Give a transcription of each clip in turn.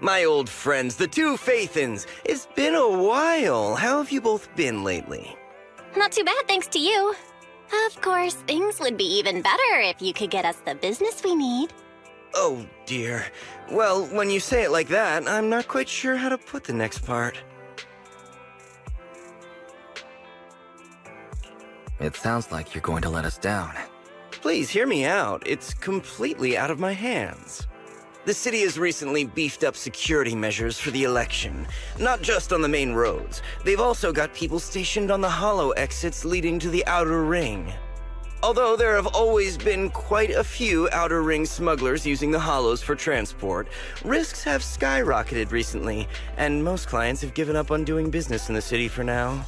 My old friends, the two Faithins. It's been a while. How have you both been lately? Not too bad, thanks to you. Of course, things would be even better if you could get us the business we need. Oh, dear. Well, when you say it like that, I'm not quite sure how to put the next part. It sounds like you're going to let us down. Please hear me out. It's completely out of my hands. The city has recently beefed up security measures for the election, not just on the main roads. They've also got people stationed on the hollow exits leading to the outer ring. Although there have always been quite a few outer ring smugglers using the hollows for transport, risks have skyrocketed recently, and most clients have given up on doing business in the city for now.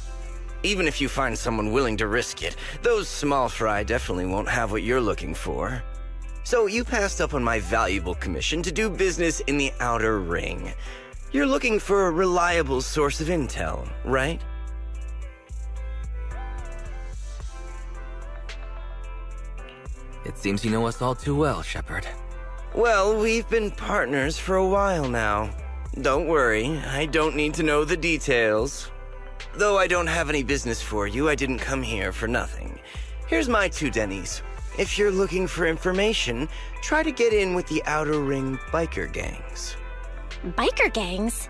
Even if you find someone willing to risk it, those small fry definitely won't have what you're looking for. So you passed up on my valuable commission to do business in the outer ring. You're looking for a reliable source of intel, right? It seems you know us all too well, Shepard. Well, we've been partners for a while now. Don't worry, I don't need to know the details. Though I don't have any business for you, I didn't come here for nothing. Here's my 2 dennies. If you're looking for information, try to get in with the Outer Ring biker gangs. Biker gangs?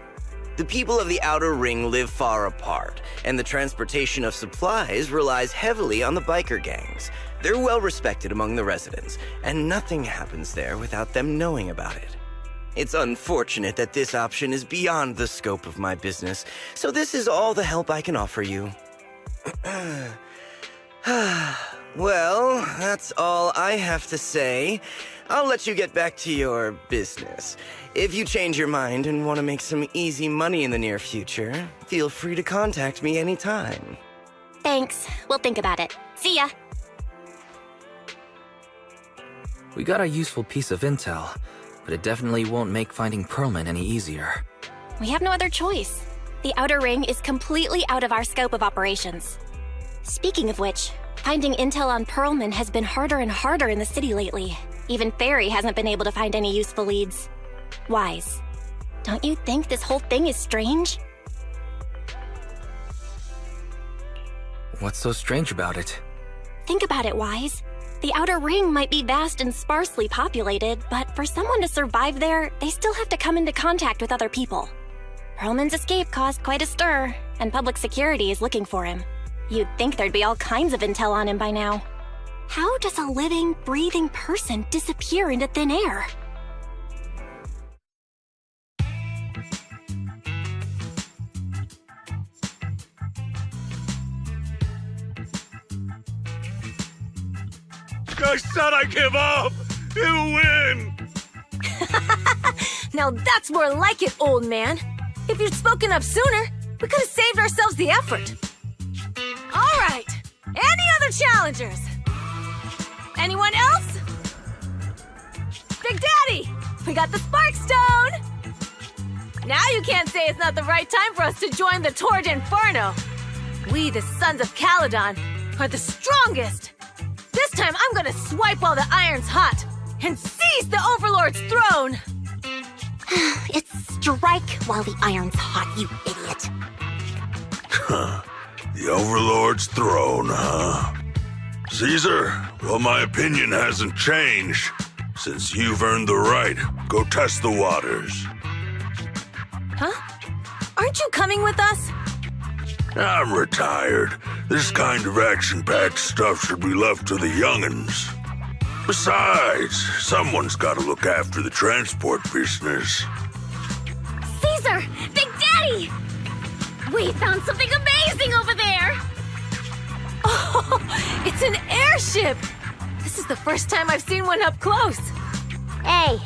The people of the Outer Ring live far apart, and the transportation of supplies relies heavily on the biker gangs. They're well respected among the residents, and nothing happens there without them knowing about it. It's unfortunate that this option is beyond the scope of my business, so this is all the help I can offer you. Well, that's all I have to say. I'll let you get back to your business. If you change your mind and want to make some easy money in the near future, feel free to contact me anytime. Thanks. We'll think about it. See ya. We got a useful piece of intel, but it definitely won't make finding Perlman any easier. We have no other choice. The Outer Ring is completely out of our scope of operations. Speaking of which, finding intel on Perlman has been harder and harder in the city lately. Even Ferry hasn't been able to find any useful leads. Wise, don't you think this whole thing is strange? What's so strange about it? Think about it, Wise. The Outer Ring might be vast and sparsely populated, but for someone to survive there, they still have to come into contact with other people. Perlman's escape caused quite a stir, and public security is looking for him. You'd think there'd be all kinds of intel on him by now. How does a living, breathing person disappear into thin air? I said I give up! You win! Now that's more like it, old man. If you'd spoken up sooner, we could have saved ourselves the effort. All right. Any other challengers? Anyone else? Big Daddy, we got the Spark Stone! Now you can't say it's not the right time for us to join the Torrid Inferno. We, the Sons of Caledon, are the strongest. This time I'm gonna swipe while the iron's hot and seize the Overlord's throne! It's strike while the iron's hot, you idiot. The Overlord's throne, huh? Caesar, well, my opinion hasn't changed. Since you've earned the right, go test the waters. Huh? Aren't you coming with us? I'm retired. This kind of action-packed stuff should be left to the young'uns. Besides, someone's gotta look after the transport business. Caesar! Big Daddy! We found something amazing over there! Oh, it's an airship! This is the first time I've seen one up close. Hey,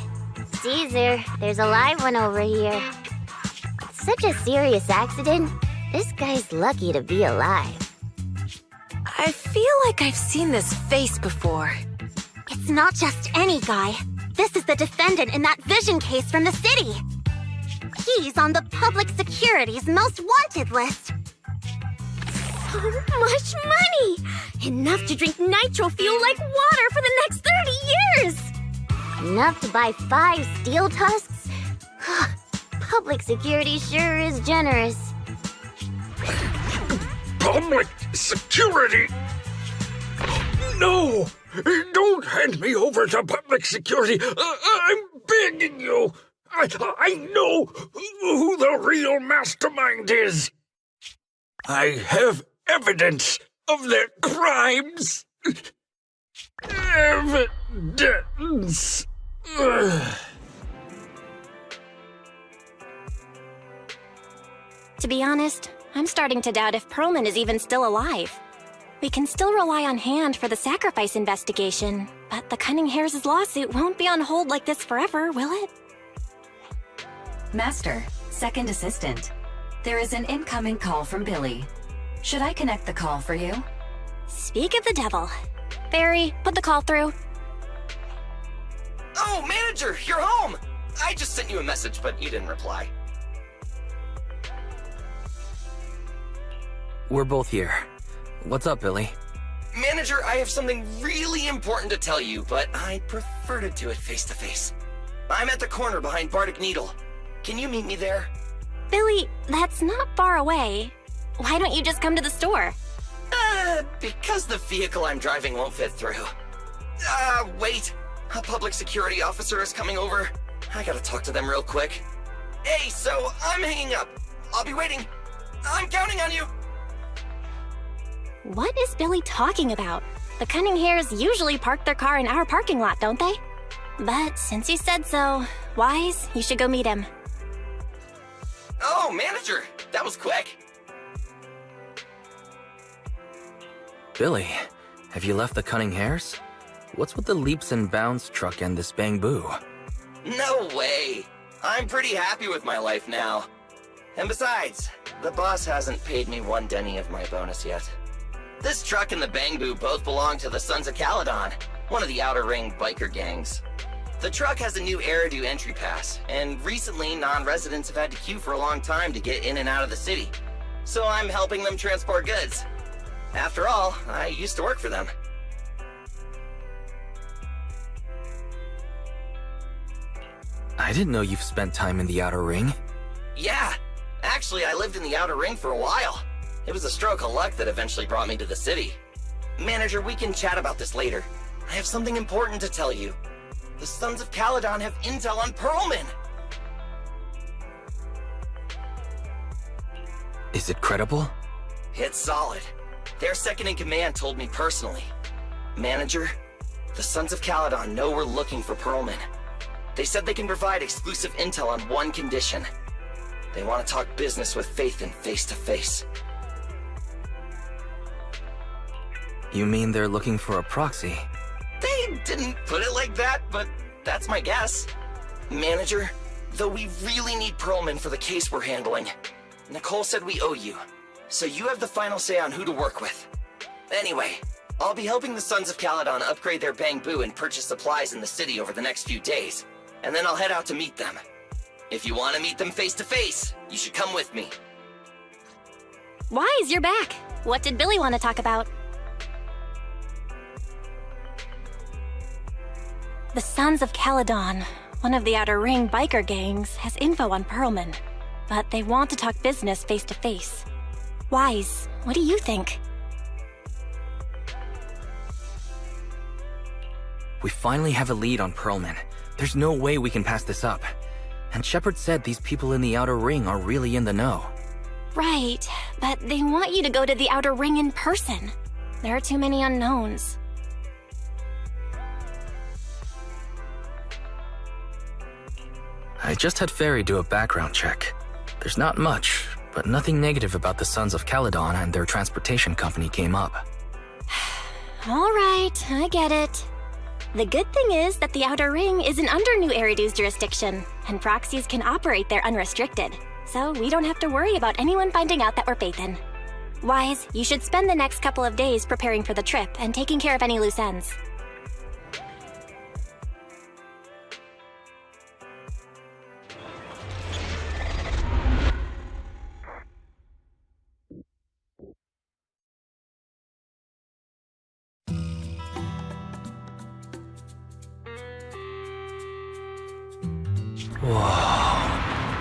Caesar, there's a live one over here. It's such a serious accident. This guy's lucky to be alive. I feel like I've seen this face before. It's not just any guy. This is the defendant in that vision case from the city. He's on the public security's most wanted list. So much money! Enough to drink nitro fuel like water for the next 30 years! Enough to buy 5 steel tusks? Public security sure is generous. Public security? No! Don't hand me over to public security! I'm begging you! I know who the real mastermind is! I have evidence of their crimes! Evidence! To be honest, I'm starting to doubt if Perlman is even still alive. We can still rely on Hand for the sacrifice investigation, but the Cunning Hares' lawsuit won't be on hold like this forever, will it? Master, second assistant. There is an incoming call from Billy. Should I connect the call for you? Speak of the devil. Barry, put the call through. Oh, manager, you're home! I just sent you a message, but you didn't reply. We're both here. What's up, Billy? Manager, I have something really important to tell you, but I'd prefer to do it face to face. I'm at the corner behind Bardic Needle. Can you meet me there? Billy, that's not far away. Why don't you just come to the store? Because the vehicle I'm driving won't fit through. Wait. A public security officer is coming over. I gotta talk to them real quick. Hey, so I'm hanging up. I'll be waiting. I'm counting on you. What is Billy talking about? The Cunning Hares usually park their car in our parking lot, don't they? But since you said so, Wise, you should go meet him. Oh, manager, that was quick. Billy, have you left the Cunning Hares? What's with the leaps and bounds truck and this bamboo? No way. I'm pretty happy with my life now. And besides, the boss hasn't paid me one denny of my bonus yet. This truck and the bamboo both belong to the Sons of Caledon, one of the Outer Ring biker gangs. The truck has a new Eridu entry pass, and recently non-residents have had to queue for a long time to get in and out of the city. So I'm helping them transport goods. After all, I used to work for them. I didn't know you've spent time in the Outer Ring. Yeah, actually I lived in the Outer Ring for a while. It was a stroke of luck that eventually brought me to the city. Manager, we can chat about this later. I have something important to tell you. The Sons of Caledon have intel on Perlman. Is it credible? It's solid. Their second-in-command told me personally. Manager, the Sons of Caledon know we're looking for Perlman. They said they can provide exclusive intel on one condition. They want to talk business with Phaethon face-to-face. You mean they're looking for a proxy? They didn't put it like that, but that's my guess. Manager, though we really need Perlman for the case we're handling, Nicole said we owe you, so you have the final say on who to work with. Anyway, I'll be helping the Sons of Caledon upgrade their bamboo and purchase supplies in the city over the next few days, and then I'll head out to meet them. If you want to meet them face to face, you should come with me. Wise, you're back. What did Billy want to talk about? The Sons of Caledon, one of the Outer Ring biker gangs, has info on Perlman, but they want to talk business face to face. Wise, what do you think? We finally have a lead on Perlman. There's no way we can pass this up. And Shepard said these people in the Outer Ring are really in the know. Right, but they want you to go to the Outer Ring in person. There are too many unknowns. I just had Ferry do a background check. There's not much, but nothing negative about the Sons of Caledon and their transportation company came up. All right, I get it. The good thing is that the Outer Ring isn't under New Eridu's jurisdiction, and proxies can operate there unrestricted, so we don't have to worry about anyone finding out that we're Phaethon. Wise, you should spend the next couple of days preparing for the trip and taking care of any loose ends. Whoa.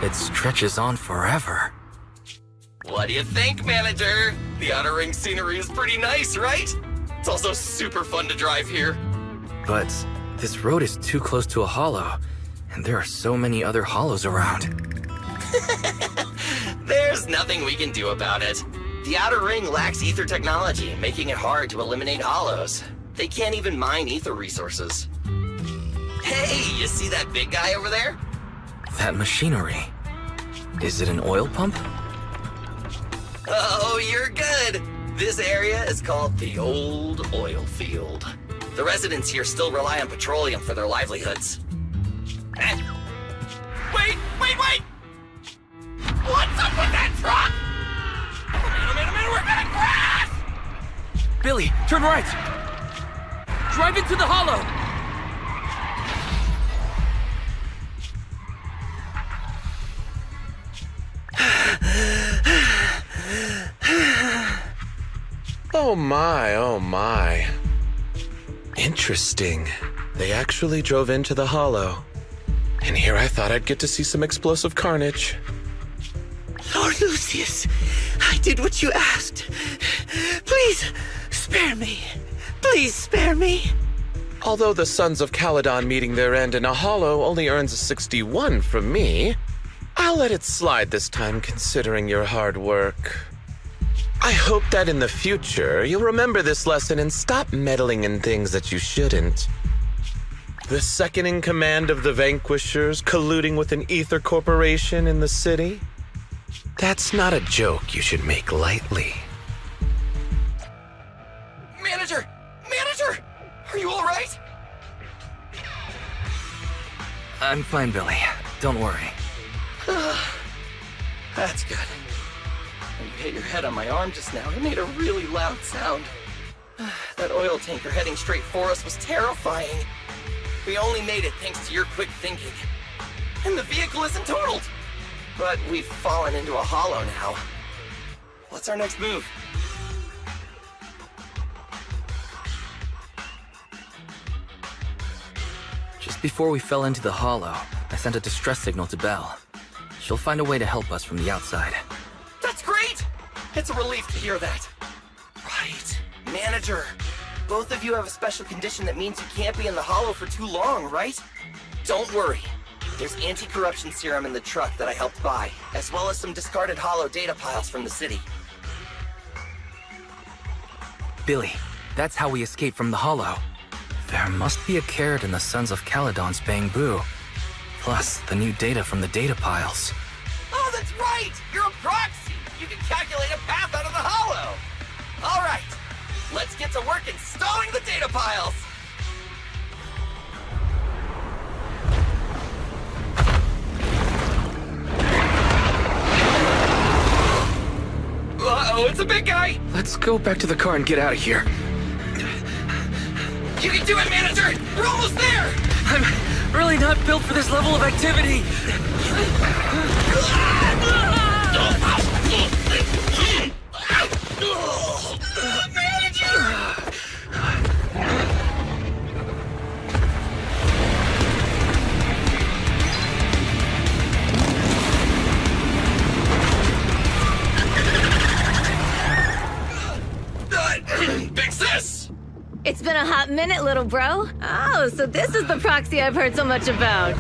It stretches on forever. What do you think, manager? The outer ring scenery is pretty nice, right? It's also super fun to drive here. But this road is too close to a hollow, and there are so many other hollows around. There's nothing we can do about it. The outer ring lacks ether technology, making it hard to eliminate hollows. They can't even mine ether resources. Hey, you see that big guy over there? That machinery. Is it an oil pump? Oh, you're good. This area is called the Old Oil Field. The residents here still rely on petroleum for their livelihoods. Wait! What's up with that truck? A minute, we're gonna crash! Billy, turn right! Drive into the hollow! Oh my. Interesting. They actually drove into the hollow. And here I thought I'd get to see some explosive carnage. Lord Lucius, I did what you asked. Please, spare me. Please spare me. Although the Sons of Caledon meeting their end in a hollow only earns a 61 from me, I'll let it slide this time considering your hard work. I hope that in the future you'll remember this lesson and stop meddling in things that you shouldn't. The second in command of the Vanquishers colluding with an ether corporation in the city? That's not a joke you should make lightly. Manager! Are you alright? I'm fine, Billy. Don't worry. That's good. When you hit your head on my arm just now, it made a really loud sound. That oil tanker heading straight for us was terrifying. We only made it thanks to your quick thinking. And the vehicle isn't totaled. But we've fallen into a hollow now. What's our next move? Just before we fell into the hollow, I sent a distress signal to Belle. She'll find a way to help us from the outside. That's great! It's a relief to hear that. Right. Manager, both of you have a special condition that means you can't be in the hollow for too long, right? Don't worry. There's anti-corruption serum in the truck that I helped buy, as well as some discarded hollow data piles from the city. Billy, that's how we escaped from the hollow. There must be a carrot in the Sons of Caledon's bamboo. Plus, the new data from the data piles. Oh, that's right! You're a proxy! You can calculate a path out of the hollow! All right, let's get to work installing the data piles! Uh-oh, it's a big guy! Let's go back to the car and get out of here. You can do it, manager! We're almost there! I'm really not built for this level of activity. Big sis! It's been a hot minute, little bro. Oh, so this is the proxy I've heard so much about.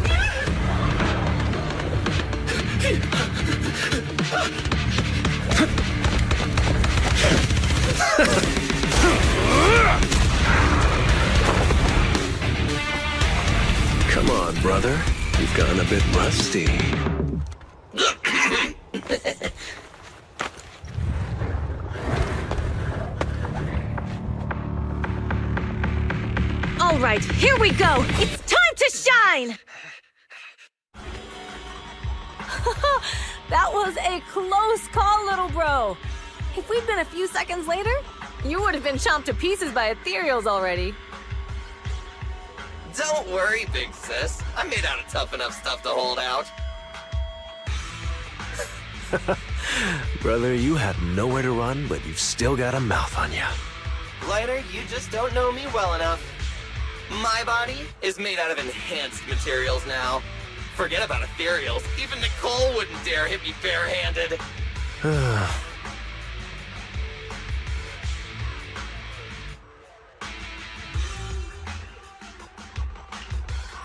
Come on, brother. You've gotten a bit rusty. All right, here we go. It's time to shine! That was a close call, little bro. If we'd been a few seconds later, you would have been chomped to pieces by ethereals already. Don't worry, big sis. I'm made out of tough enough stuff to hold out. Brother, you have nowhere to run, but you've still got a mouth on you. Lighter, you just don't know me well enough. My body is made out of enhanced materials now. Forget about ethereals. Even Nicole wouldn't dare hit me barehanded.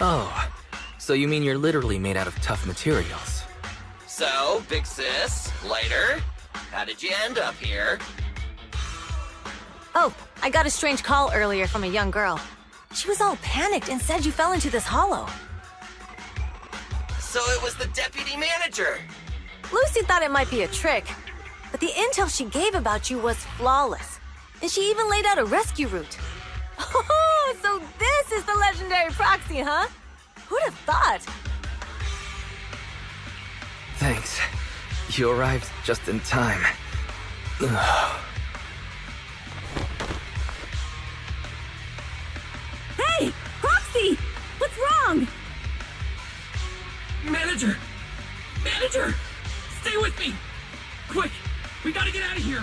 Oh, so you mean you're literally made out of tough materials? So, big sis, lighter, how did you end up here? Oh, I got a strange call earlier from a young girl. She was all panicked and said you fell into this hollow. So it was the deputy manager. Lucy thought it might be a trick, but the intel she gave about you was flawless. And she even laid out a rescue route. Oh, so this is the legendary proxy, huh? Who'd have thought? Thanks. You arrived just in time. Hey, Proxy! What's wrong? Manager! Manager! Stay with me! Quick! We gotta get out of here!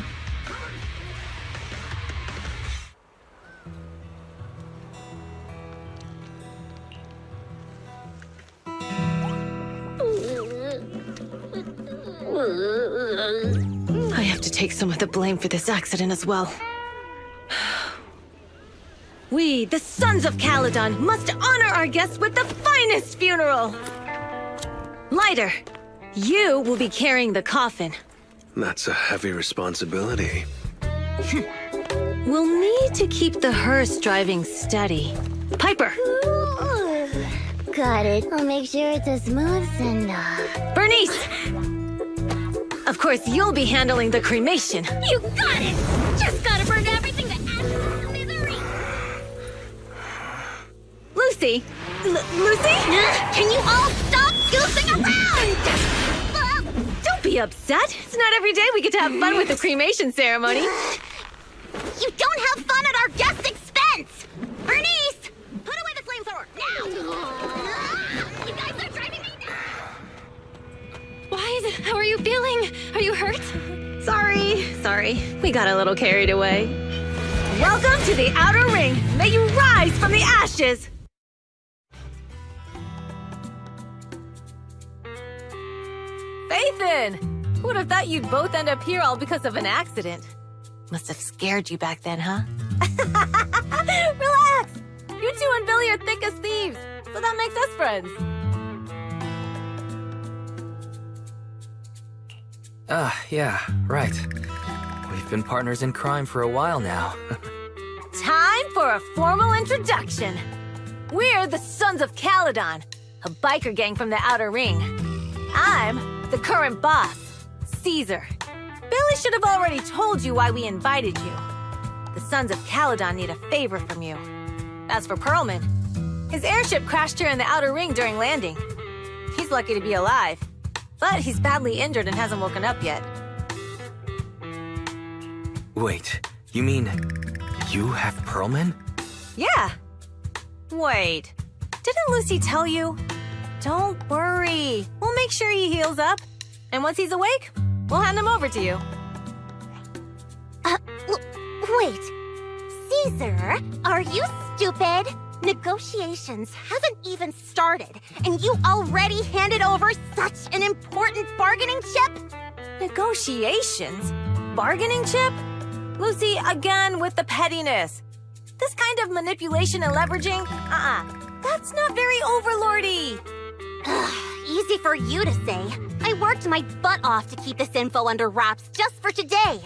I have to take some of the blame for this accident as well. We, the Sons of Caledon, must honor our guests with the finest funeral! Lighter, you will be carrying the coffin. That's a heavy responsibility. We'll need to keep the hearse driving steady. Piper! Ooh, got it. I'll make sure it's a smooth send-off. Bernice! Of course, you'll be handling the cremation. You got it! Just gotta burn everything to ashes and smithereens! Lucy? Lucy? Can you all stop goofing around? Don't be upset. It's not every day we get to have fun with the cremation ceremony. You don't have fun at our guest's expense! Bernice! Put away the flamethrower, now! You guys are driving me nuts! Wise, how are you feeling? Are you hurt? Sorry. We got a little carried away. Welcome to the Outer Ring. May you rise from the ashes! Faithin! Who would have thought you'd both end up here all because of an accident? Must have scared you back then, huh? Relax! You two and Billy are thick as thieves, so that makes us friends. Yeah, right. We've been partners in crime for a while now. Time for a formal introduction. We're the Sons of Caledon, a biker gang from the Outer Ring. I'm the current boss, Caesar. Billy should have already told you why we invited you. The Sons of Caledon need a favor from you. As for Pearlman, his airship crashed here in the Outer Ring during landing. He's lucky to be alive, but he's badly injured and hasn't woken up yet. Wait, you mean you have Pearlman? Yeah. Wait, didn't Lucy tell you? Don't worry. We'll make sure he heals up. And once he's awake, we'll hand him over to you. Wait. Caesar, are you stupid? Negotiations haven't even started, and you already handed over such an important bargaining chip? Negotiations? Bargaining chip? Lucy, again with the pettiness. This kind of manipulation and leveraging? That's not very overlordy. Easy for you to say. I worked my butt off to keep this info under wraps just for today.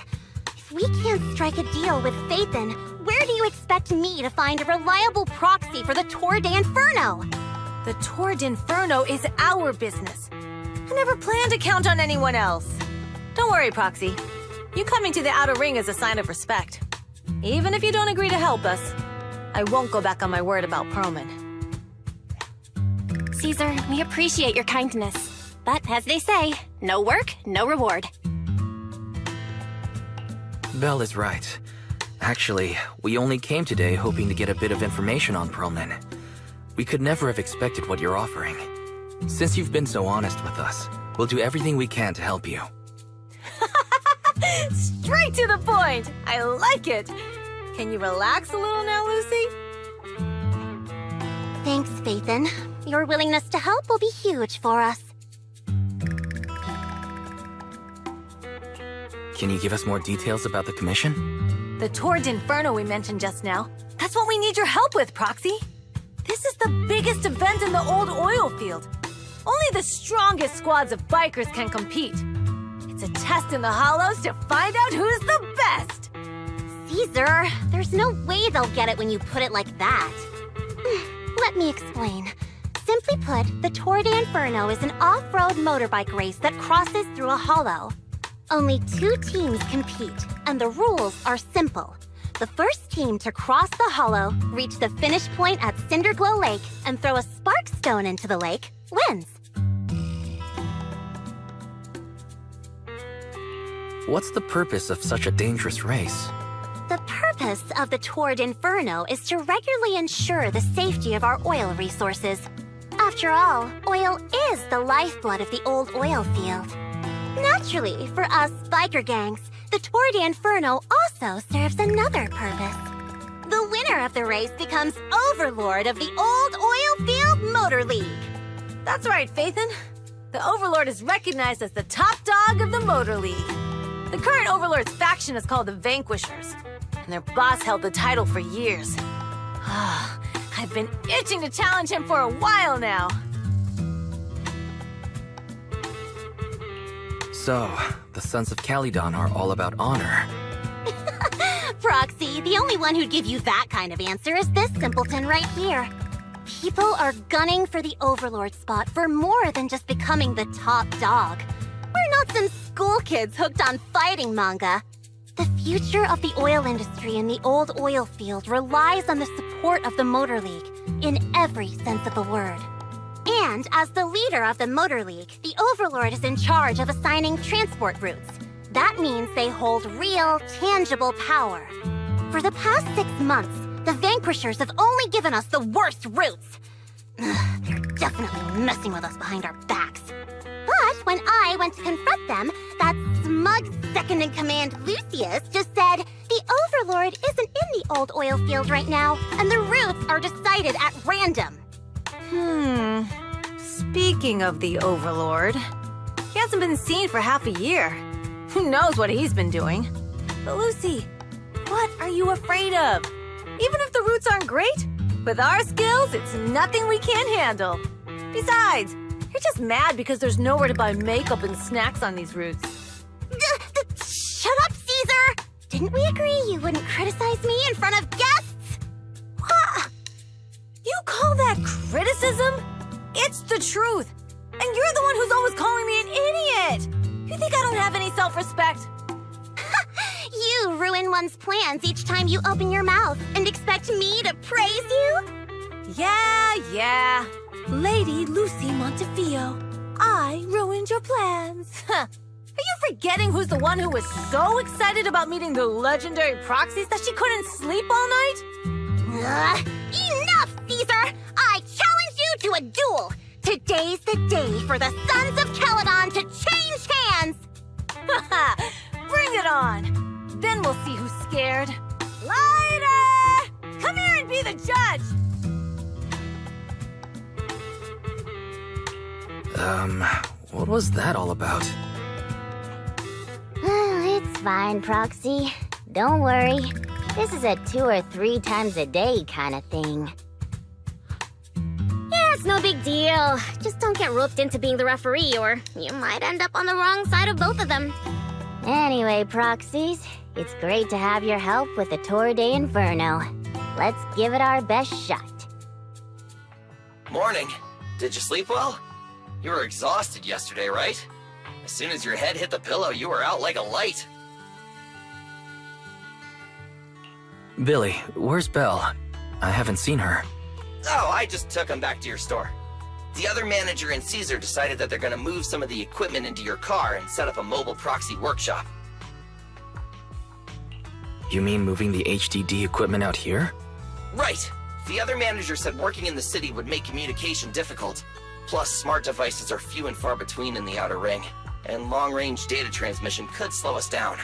If we can't strike a deal with Faithin, where do you expect me to find a reliable proxy for the Tour d'Inferno? The Tour d'Inferno is our business. I never planned to count on anyone else. Don't worry, Proxy. You coming to the Outer Ring is a sign of respect. Even if you don't agree to help us, I won't go back on my word about Pearlman. Caesar, we appreciate your kindness. But as they say, no work, no reward. Belle is right. Actually, we only came today hoping to get a bit of information on Pearlman. We could never have expected what you're offering. Since you've been so honest with us, we'll do everything we can to help you. Straight to the point! I like it! Can you relax a little now, Lucy? Thanks, Phaethon. Your willingness to help will be huge for us. Can you give us more details about the commission? The Tour d'Inferno we mentioned just now. That's what we need your help with, Proxy. This is the biggest event in the old oil field. Only the strongest squads of bikers can compete. It's a test in the hollows to find out who's the best. Caesar, there's no way they'll get it when you put it like that. Let me explain. Simply put, the Tour d'Inferno is an off-road motorbike race that crosses through a hollow. Only 2 teams compete, and the rules are simple. The first team to cross the hollow, reach the finish point at Cinderglow Lake, and throw a spark stone into the lake, wins. What's the purpose of such a dangerous race? The purpose of the Tour d'Inferno is to regularly ensure the safety of our oil resources. After all, oil is the lifeblood of the old oil field. Naturally, for us biker gangs, the Tour d'Inferno also serves another purpose. The winner of the race becomes overlord of the old oil field motor league. That's right, Phaethon. The Overlord is recognized as the top dog of the Motor League. The current Overlord's faction is called the Vanquishers, and their boss held the title for years. I've been itching to challenge him for a while now. So, the Sons of Caledon are all about honor. Proxy, the only one who'd give you that kind of answer is this simpleton right here. People are gunning for the Overlord spot for more than just becoming the top dog. We're not some school kids hooked on fighting manga. The future of the oil industry in the old oil field relies on the support of the Motor League, in every sense of the word. And as the leader of the Motor League, the Overlord is in charge of assigning transport routes. That means they hold real, tangible power. For the past 6 months, the Vanquishers have only given us the worst routes. They're definitely messing with us behind our backs. But when I went to confront them, that smug second-in-command Lucius just said, the Overlord isn't in the old oil field right now, and the routes are decided at random. Speaking of the Overlord, he hasn't been seen for half a year. Who knows what he's been doing? But Lucy, what are you afraid of? Even if the routes aren't great, with our skills, it's nothing we can't handle. Besides, you're just mad because there's nowhere to buy makeup and snacks on these routes. Shut up, Caesar! Didn't we agree you wouldn't criticize me in front of guests? What? You call that criticism? It's the truth. And you're the one who's always calling me an idiot. You think I don't have any self-respect? You ruin one's plans each time you open your mouth and expect me to praise you? Yeah. Lady Lucy Montefiore, I ruined your plans. Are you forgetting who's the one who was so excited about meeting the legendary proxies that she couldn't sleep all night? Enough, Caesar! I challenge you to a duel! Today's the day for the Sons of Caledon to change hands! Bring it on! Then we'll see who's scared. Lighter! Come here and be the judge! What was that all about? It's fine, Proxy. Don't worry. This is a 2 or 3 times a day kind of thing. Yeah, it's no big deal. Just don't get roped into being the referee, or you might end up on the wrong side of both of them. Anyway, Proxies, it's great to have your help with the Tour d'Inferno. Let's give it our best shot. Morning. Did you sleep well? You were exhausted yesterday, right? As soon as your head hit the pillow, you were out like a light. Billy, where's Belle? I haven't seen her. Oh, I just took him back to your store. The other manager and Caesar decided that they're gonna move some of the equipment into your car and set up a mobile proxy workshop. You mean moving the HDD equipment out here? Right. The other manager said working in the city would make communication difficult. Plus, smart devices are few and far between in the Outer Ring, and long-range data transmission could slow us down.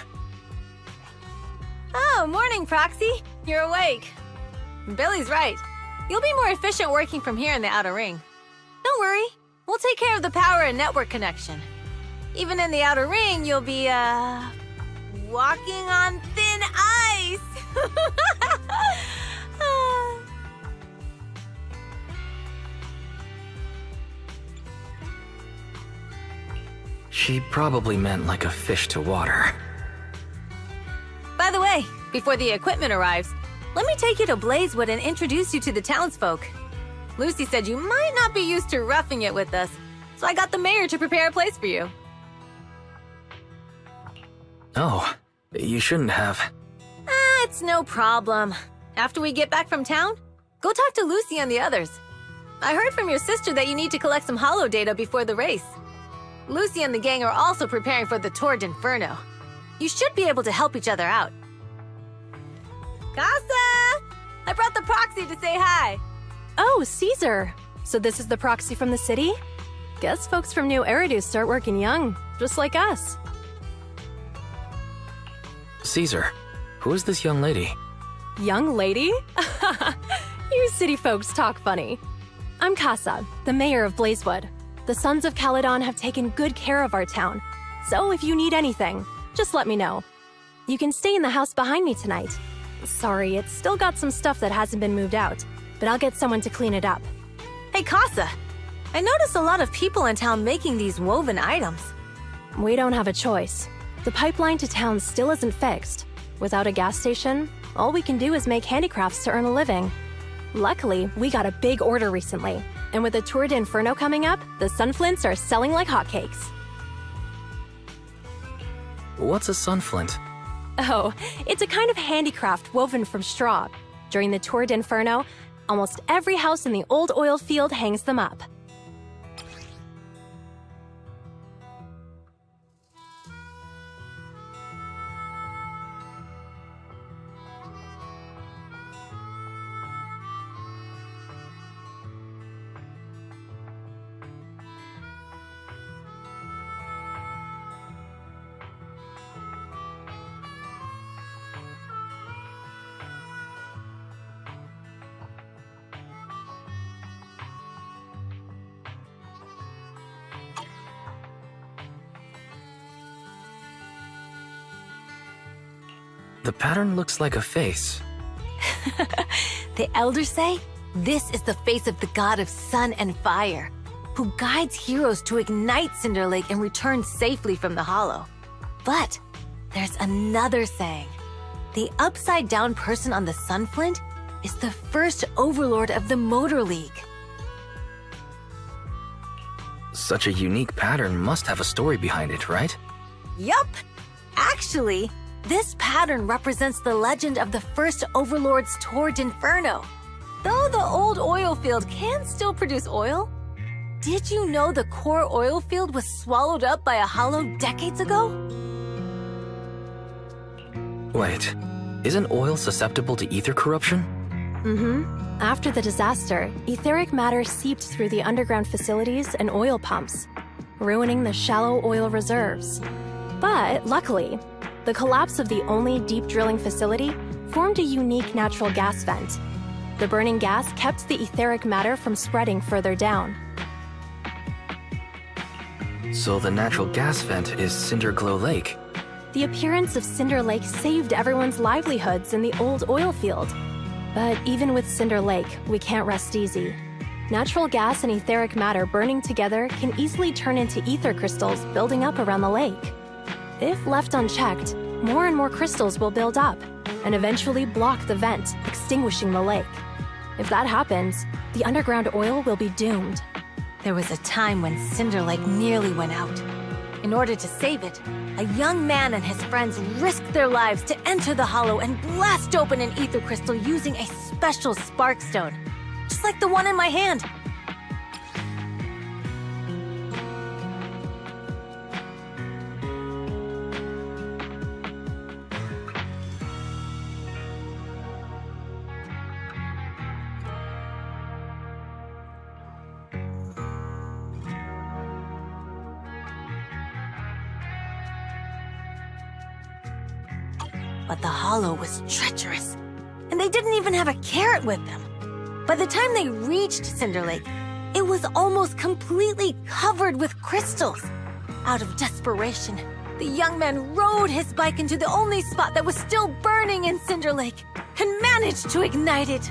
Oh, morning, Proxy. You're awake. Billy's right. You'll be more efficient working from here in the outer ring. Don't worry, we'll take care of the power and network connection. Even in the outer ring, you'll be, walking on thin ice! She probably meant like a fish to water. By the way, before the equipment arrives, let me take you to Blazewood and introduce you to the townsfolk. Lucy said you might not be used to roughing it with us, so I got the mayor to prepare a place for you. Oh, you shouldn't have. It's no problem. After we get back from town, go talk to Lucy and the others. I heard from your sister that you need to collect some holo data before the race. Lucy and the gang are also preparing for the Tour d'Inferno. You should be able to help each other out. Casa! I brought the proxy to say hi. Oh, Caesar. So this is the proxy from the city? Guess folks from New Eridu start working young, just like us. Caesar, who is this young lady? Young lady? You city folks talk funny. I'm Casa, the mayor of Blazewood. The Sons of Caledon have taken good care of our town, so if you need anything, just let me know. You can stay in the house behind me tonight. Sorry, it's still got some stuff that hasn't been moved out, but I'll get someone to clean it up. Hey, Casa. I noticed a lot of people in town making these woven items. We don't have a choice. The pipeline to town still isn't fixed. Without a gas station, all we can do is make handicrafts to earn a living. Luckily, we got a big order recently, and with the Tour d'Inferno coming up, the sunflints are selling like hotcakes. What's a sunflint? Oh, it's a kind of handicraft woven from straw. During the Tour d'Inferno, almost every house in the old oil field hangs them up. The pattern looks like a face. The elders say this is the face of the god of sun and fire, who guides heroes to ignite Cinder Lake and return safely from the hollow. But there's another saying. The upside-down person on the sunflint is the first overlord of the Motor League. Such a unique pattern must have a story behind it, right? Yup! Actually, this pattern represents the legend of the first Overlord's Tour d'Inferno. Though the old oil field can still produce oil, did you know the core oil field was swallowed up by a hollow decades ago? Wait, isn't oil susceptible to ether corruption? Mm-hmm. After the disaster, etheric matter seeped through the underground facilities and oil pumps, ruining the shallow oil reserves. But luckily, the collapse of the only deep drilling facility formed a unique natural gas vent. The burning gas kept the etheric matter from spreading further down. So the natural gas vent is Cinderglow Lake. The appearance of Cinder Lake saved everyone's livelihoods in the old oil field. But even with Cinder Lake, we can't rest easy. Natural gas and etheric matter burning together can easily turn into ether crystals building up around the lake. If left unchecked, more and more crystals will build up and eventually block the vent, extinguishing the lake. If that happens, the underground oil will be doomed. There was a time when Cinder Lake nearly went out. In order to save it, a young man and his friends risked their lives to enter the hollow and blast open an ether crystal using a special spark stone, just like the one in my hand. But the hollow was treacherous, and they didn't even have a carrot with them. By the time they reached Cinder Lake, it was almost completely covered with crystals. Out of desperation, the young man rode his bike into the only spot that was still burning in Cinder Lake and managed to ignite it.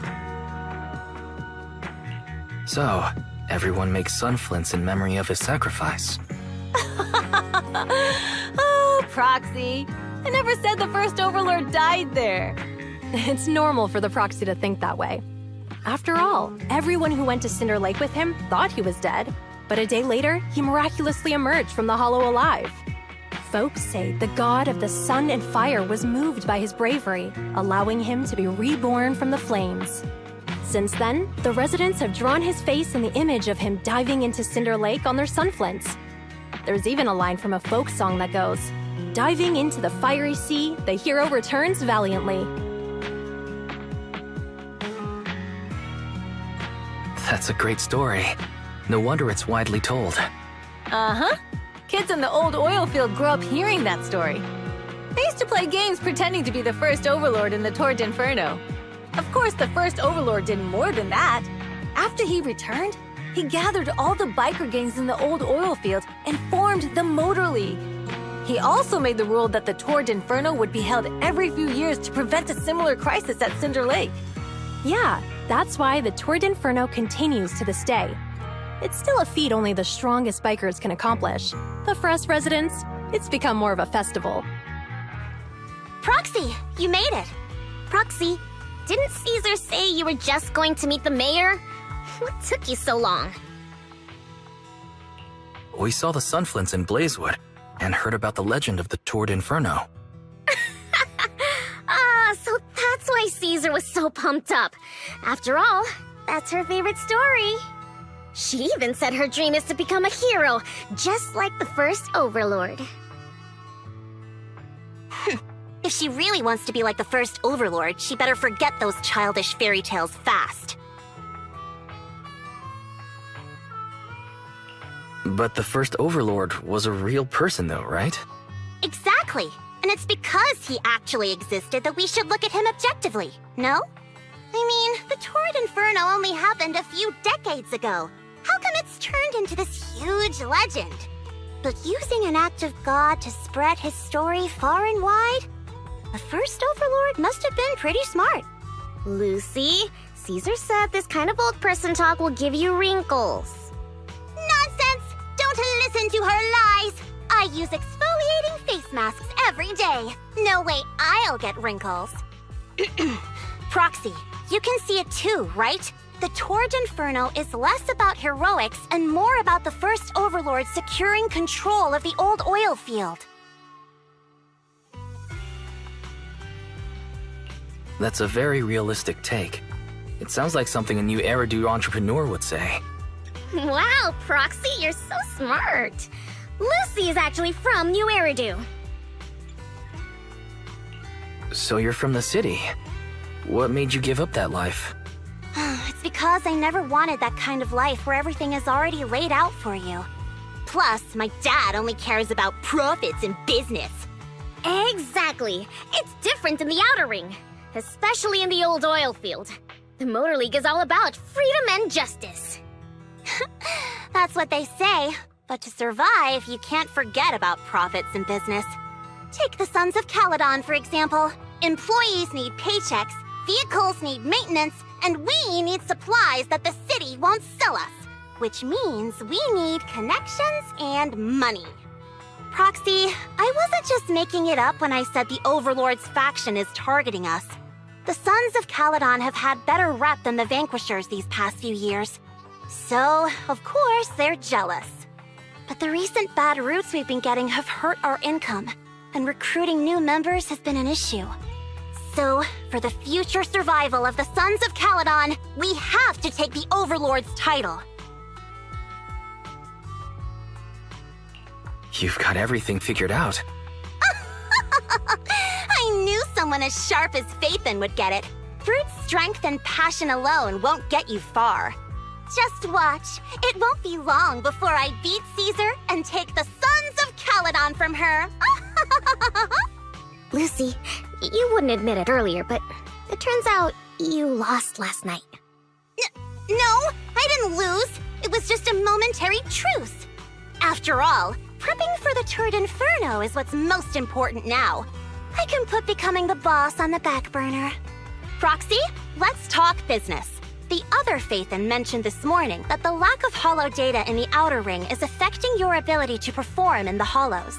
So, everyone makes sun flints in memory of his sacrifice. Oh, Proxy. I never said the first Overlord died there. It's normal for the Proxy to think that way. After all, everyone who went to Cinder Lake with him thought he was dead, but a day later, he miraculously emerged from the hollow alive. Folks say the god of the sun and fire was moved by his bravery, allowing him to be reborn from the flames. Since then, the residents have drawn his face in the image of him diving into Cinder Lake on their sunflints. There's even a line from a folk song that goes, "Diving into the fiery sea, the hero returns valiantly." That's a great story. No wonder it's widely told. Uh-huh. Kids in the old oil field grew up hearing that story. They used to play games pretending to be the first Overlord in the Tour d'Inferno. Of course, the first Overlord did more than that. After he returned, he gathered all the biker gangs in the old oil field and formed the Motor League. He also made the rule that the Tour d'Inferno would be held every few years to prevent a similar crisis at Cinder Lake. Yeah, that's why the Tour d'Inferno continues to this day. It's still a feat only the strongest bikers can accomplish, but for us residents, it's become more of a festival. Proxy, you made it. Proxy, didn't Caesar say you were just going to meet the mayor? What took you so long? We saw the sunflints in Blazewood and heard about the legend of the Tour d'Inferno. So that's why Caesar was so pumped up. After all, that's her favorite story. She even said her dream is to become a hero, just like the first Overlord. If she really wants to be like the first Overlord, she better forget those childish fairy tales fast. But the first Overlord was a real person though, right? Exactly. And it's because he actually existed that we should look at him objectively, no? I mean, the Tour d'Inferno only happened a few decades ago. How come it's turned into this huge legend? But using an act of God to spread his story far and wide? The first Overlord must have been pretty smart. Lucy, Caesar said this kind of old person talk will give you wrinkles. Nonsense! Don't listen to her lies! I use exfoliating face masks every day. No way I'll get wrinkles. Proxy, you can see it too, right? The Tour d'Inferno is less about heroics and more about the first Overlord securing control of the old oil field. That's a very realistic take. It sounds like something a new Eridu entrepreneur would say. Wow, Proxy, you're so smart. Lucy is actually from New Eridu. So you're from the city. What made you give up that life? It's because I never wanted that kind of life where everything is already laid out for you. Plus, my dad only cares about profits and business. Exactly. It's different in the Outer Ring, especially in the old oil field. The Motor League is all about freedom and justice. That's what they say. But to survive, you can't forget about profits and business. Take the Sons of Caledon, for example. Employees need paychecks, vehicles need maintenance, and we need supplies that the city won't sell us. Which means we need connections and money. Proxy, I wasn't just making it up when I said the Overlord's faction is targeting us. The Sons of Caledon have had better rep than the Vanquishers these past few years. So, of course, they're jealous. But the recent bad routes we've been getting have hurt our income, and recruiting new members has been an issue. So, for the future survival of the Sons of Caledon, we have to take the Overlord's title. You've got everything figured out. I knew someone as sharp as Phaethon would get it. Brute strength and passion alone won't get you far. Just watch. It won't be long before I beat Caesar and take the Sons of Caledon from her. Lucy, you wouldn't admit it earlier, but it turns out you lost last night. No, I didn't lose. It was just a momentary truce. After all, prepping for the Tour d'Inferno is what's most important now. I can put becoming the boss on the back burner. Proxy, let's talk business. The other Phaethon mentioned this morning that the lack of hollow data in the outer ring is affecting your ability to perform in the hollows.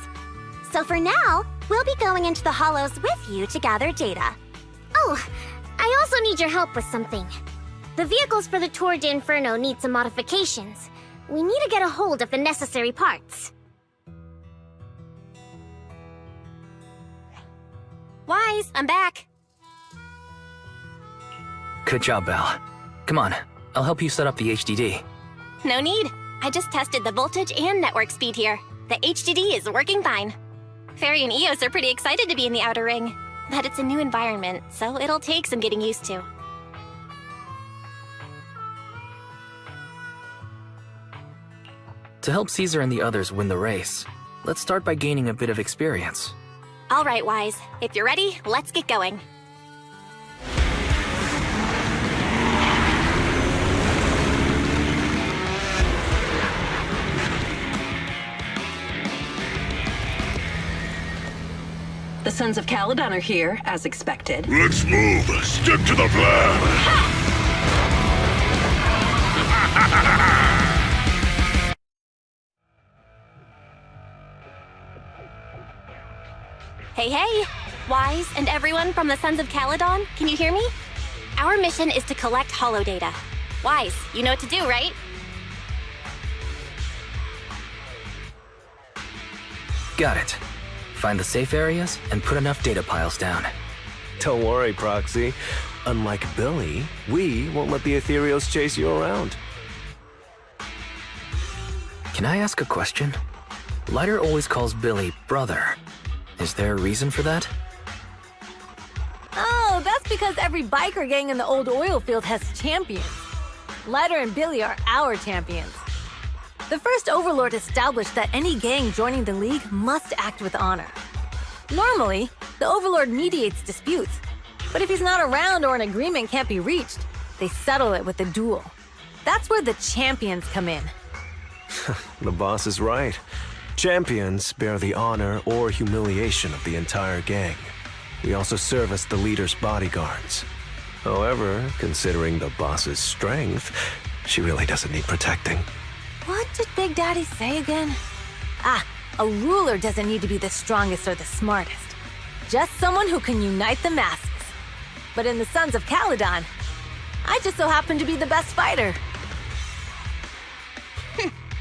So for now, we'll be going into the hollows with you to gather data. Oh, I also need your help with something. The vehicles for the Tour d'Inferno need some modifications. We need to get a hold of the necessary parts. Wise, I'm back. Good job, Belle. Come on, I'll help you set up the HDD. No need. I just tested the voltage and network speed here. The HDD is working fine. Fairy and Eos are pretty excited to be in the outer ring, but it's a new environment, so it'll take some getting used to. To help Caesar and the others win the race, let's start by gaining a bit of experience. All right, Wise. If you're ready, let's get going. The Sons of Caledon are here, as expected. Let's move. Stick to the plan. Hey, hey! Wise and everyone from the Sons of Caledon, can you hear me? Our mission is to collect hollow data. Wise, you know what to do, right? Got it. Find the safe areas and put enough data piles down. Don't worry, Proxy. Unlike Billy, we won't let the Ethereals chase you around. Can I ask a question? Lighter always calls Billy brother. Is there a reason for that? Oh, that's because every biker gang in the old oil field has champions. Lighter and Billy are our champions. The first Overlord established that any gang joining the League must act with honor. Normally, the Overlord mediates disputes, but if he's not around or an agreement can't be reached, they settle it with a duel. That's where the champions come in. The boss is right. Champions bear the honor or humiliation of the entire gang. We also serve as the leader's bodyguards. However, considering the boss's strength, she really doesn't need protecting. What did Big Daddy say again? Ah, a ruler doesn't need to be the strongest or the smartest. Just someone who can unite the masses. But in the Sons of Caledon, I just so happen to be the best fighter.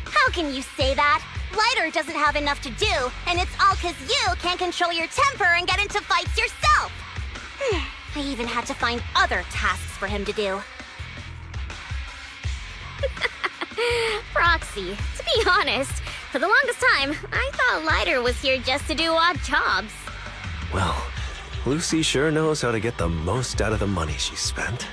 How can you say that? Lighter doesn't have enough to do, and it's all 'cause you can't control your temper and get into fights yourself. I even had to find other tasks for him to do. Proxy, to be honest, for the longest time, I thought Lighter was here just to do odd jobs. Well, Lucy sure knows how to get the most out of the money she spent.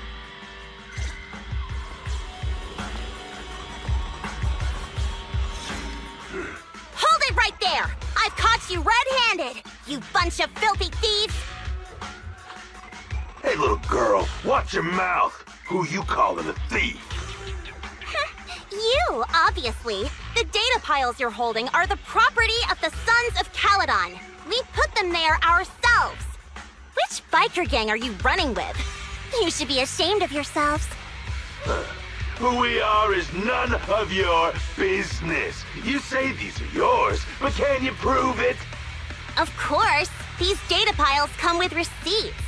Hold it right there! I've caught you red-handed, you bunch of filthy thieves! Hey, little girl, watch your mouth. Who you calling a thief? You, obviously. The data piles you're holding are the property of the Sons of Caledon. We put them there ourselves. Which biker gang are you running with? You should be ashamed of yourselves. Who we are is none of your business. You say these are yours, but can you prove it? Of course. These data piles come with receipts.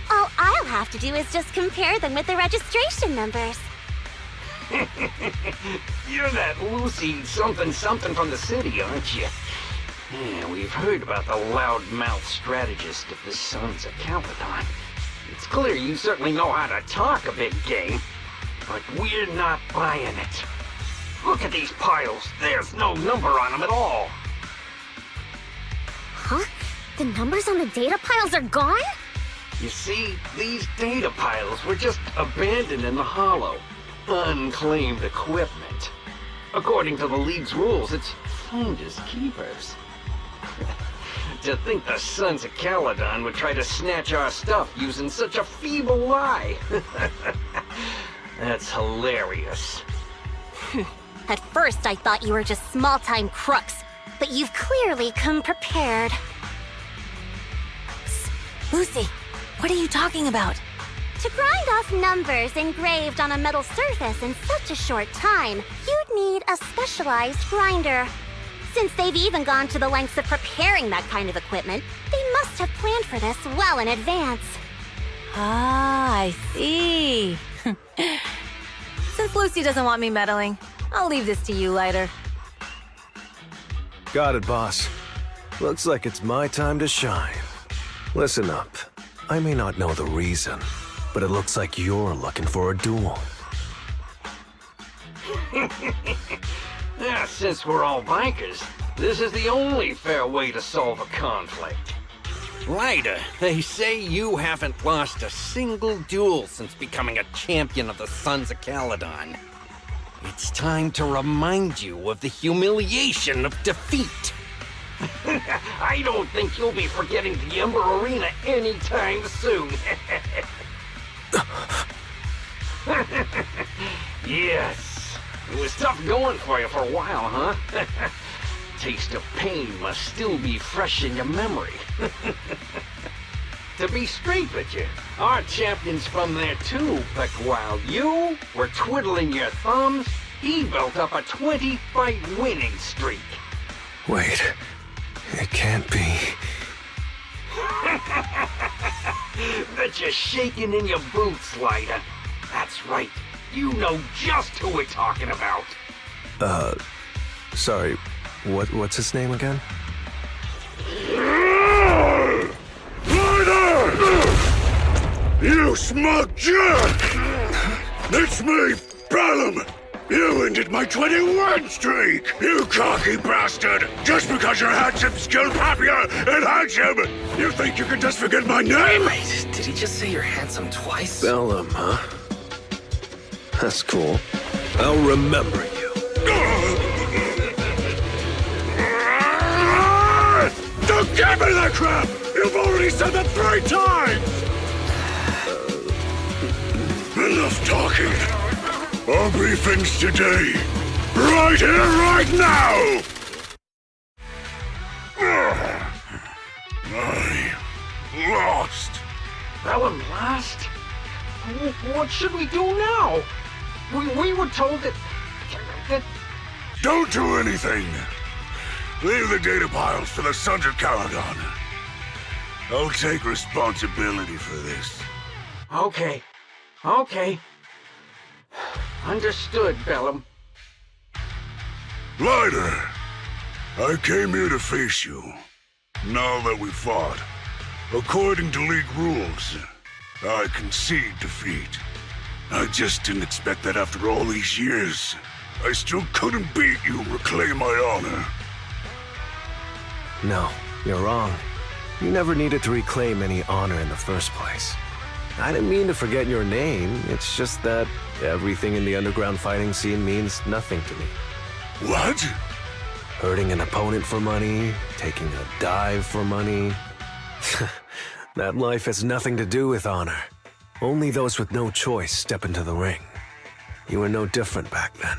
All I'll have to do is just compare them with the registration numbers. You're that Lucy something from the city, aren't you? Yeah, we've heard about the loudmouth strategist of the Sons of Caledon. It's clear you certainly know how to talk a big game, but we're not buying it. Look at these piles. There's no number on them at all. Huh? The numbers on the data piles are gone? You see, these data piles were just abandoned in the hollow. Unclaimed equipment. According to the League's rules, it's finders keepers. To think the Sons of Caledon would try to snatch our stuff using such a feeble lie. That's hilarious. At first, I thought you were just small-time crooks, but you've clearly come prepared. Lucy, what are you talking about? To grind off numbers engraved on a metal surface in such a short time, you'd need a specialized grinder. Since they've even gone to the lengths of preparing that kind of equipment, they must have planned for this well in advance. Ah, I see. Since Lucy doesn't want me meddling, I'll leave this to you, Lighter. Got it, boss. Looks like it's my time to shine. Listen up. I may not know the reason, but it looks like you're looking for a duel. Since we're all bankers, this is the only fair way to solve a conflict. Ryder, they say you haven't lost a single duel since becoming a champion of the Sons of Caledon. It's time to remind you of the humiliation of defeat. I don't think you'll be forgetting the Ember Arena anytime soon. Yes, it was tough going for you for a while, huh? Taste of pain must still be fresh in your memory. To be straight with you, our champion's from there too, but while you were twiddling your thumbs, he built up a 20-fight winning streak. Wait, it can't be. Bet you're shaking in your boots, Lighter. That's right, you know just who we're talking about. Sorry, what's his name again? Ryder! You smug jerk! It's me, Bellum! You ended my 21 streak! You cocky bastard! Just because you're handsome, skilled, happier, and handsome! You think you can just forget my name? Wait, did he just say you're handsome twice? Bellum, huh? That's cool. I'll remember you. Don't give me that crap! You've already said that 3 times! Enough talking. Our briefing's today. Right here, right now! I lost. Bellum lost? What should we do now? We were told that... Don't do anything. Leave the data piles to the Sons of Caledon. I'll take responsibility for this. Okay. Understood, Bellum. Ryder, I came here to face you. Now that we fought, according to League rules, I concede defeat. I just didn't expect that after all these years, I still couldn't beat you and reclaim my honor. No, you're wrong. You never needed to reclaim any honor in the first place. I didn't mean to forget your name, it's just that everything in the underground fighting scene means nothing to me. What? Hurting an opponent for money, taking a dive for money. That life has nothing to do with honor. Only those with no choice step into the ring. You were no different back then.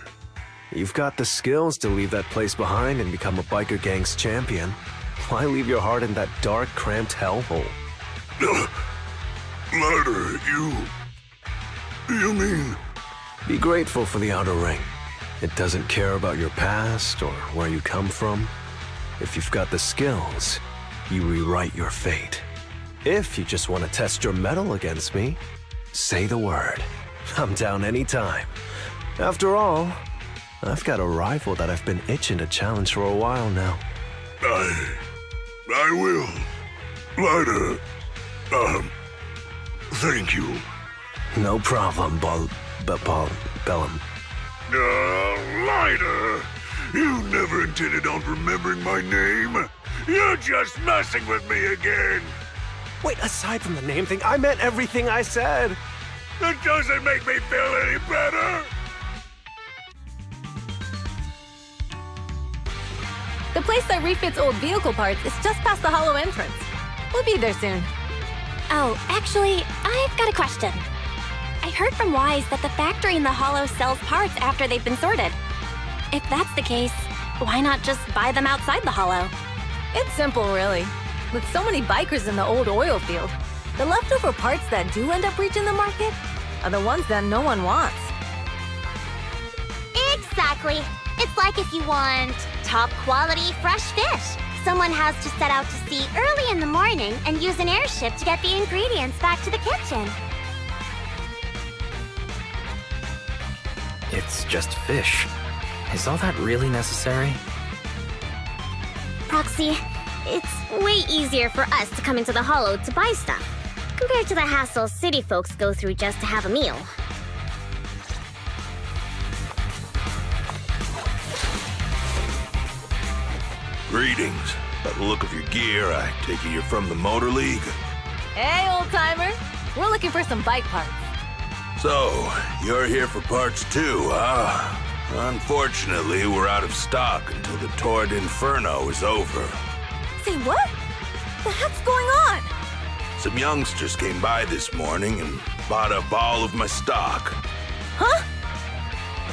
You've got the skills to leave that place behind and become a biker gang's champion. Why leave your heart in that dark, cramped hellhole? Ryder, you mean... Be grateful for the outer ring. It doesn't care about your past or where you come from. If you've got the skills, you rewrite your fate. If you just want to test your mettle against me, say the word. I'm down anytime. After all, I've got a rival that I've been itching to challenge for a while now. I will. Ryder, thank you. No problem, Bellum. Ryder, you never intended on remembering my name. You're just messing with me again. Wait, aside from the name thing, I meant everything I said. That doesn't make me feel any better. The place that refits old vehicle parts is just past the hollow entrance. We'll be there soon. Oh, actually, I've got a question. I heard from Wise that the factory in the Hollow sells parts after they've been sorted. If that's the case, why not just buy them outside the Hollow? It's simple, really. With so many bikers in the old oil field, the leftover parts that do end up reaching the market are the ones that no one wants. Exactly. It's like if you want top quality fresh fish. Someone has to set out to sea early in the morning and use an airship to get the ingredients back to the kitchen. It's just fish. Is all that really necessary? Proxy, it's way easier for us to come into the Hollow to buy stuff, compared to the hassle city folks go through just to have a meal. Greetings. By the look of your gear, I take it you're from the Motor League. Hey, old-timer. We're looking for some bike parts. So, you're here for parts too, huh? Unfortunately, we're out of stock until the Torrid Inferno is over. Say what? The heck's going on? Some youngsters came by this morning and bought up all of my stock. Huh?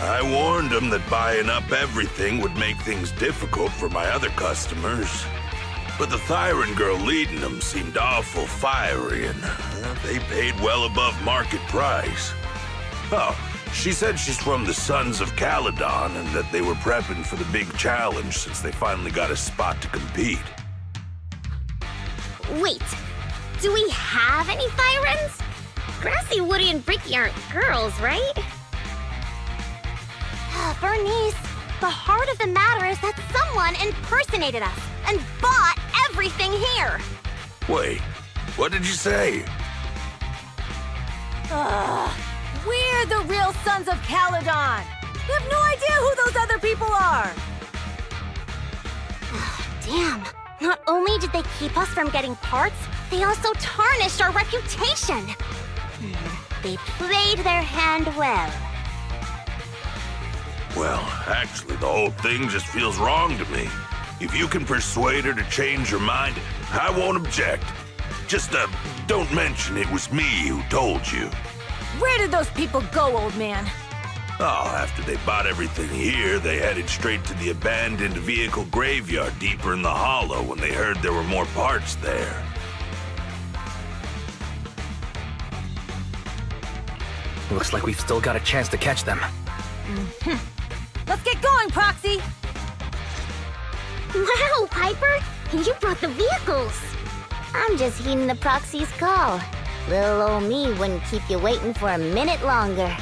I warned them that buying up everything would make things difficult for my other customers. But the Thyron girl leading them seemed awful fiery, and they paid well above market price. Oh, she said she's from the Sons of Caledon and that they were prepping for the big challenge since they finally got a spot to compete. Wait, do we have any Thyrans? Grassy, Woody, and Bricky aren't girls, right? Bernice, the heart of the matter is that someone impersonated us and bought everything here. Wait, what did you say? We're the real Sons of Caledon. We have no idea who those other people are. Damn. Not only did they keep us from getting parts, they also tarnished our reputation. They played their hand well. Well, actually, the whole thing just feels wrong to me. If you can persuade her to change her mind, I won't object. Just, don't mention it was me who told you. Where did those people go, old man? Oh, after they bought everything here, they headed straight to the abandoned vehicle graveyard deeper in the Hollow when they heard there were more parts there. Looks like we've still got a chance to catch them. Let's get going, Proxy! Wow, Piper! You brought the vehicles! I'm just heeding the Proxy's call. Little old me wouldn't keep you waiting for a minute longer.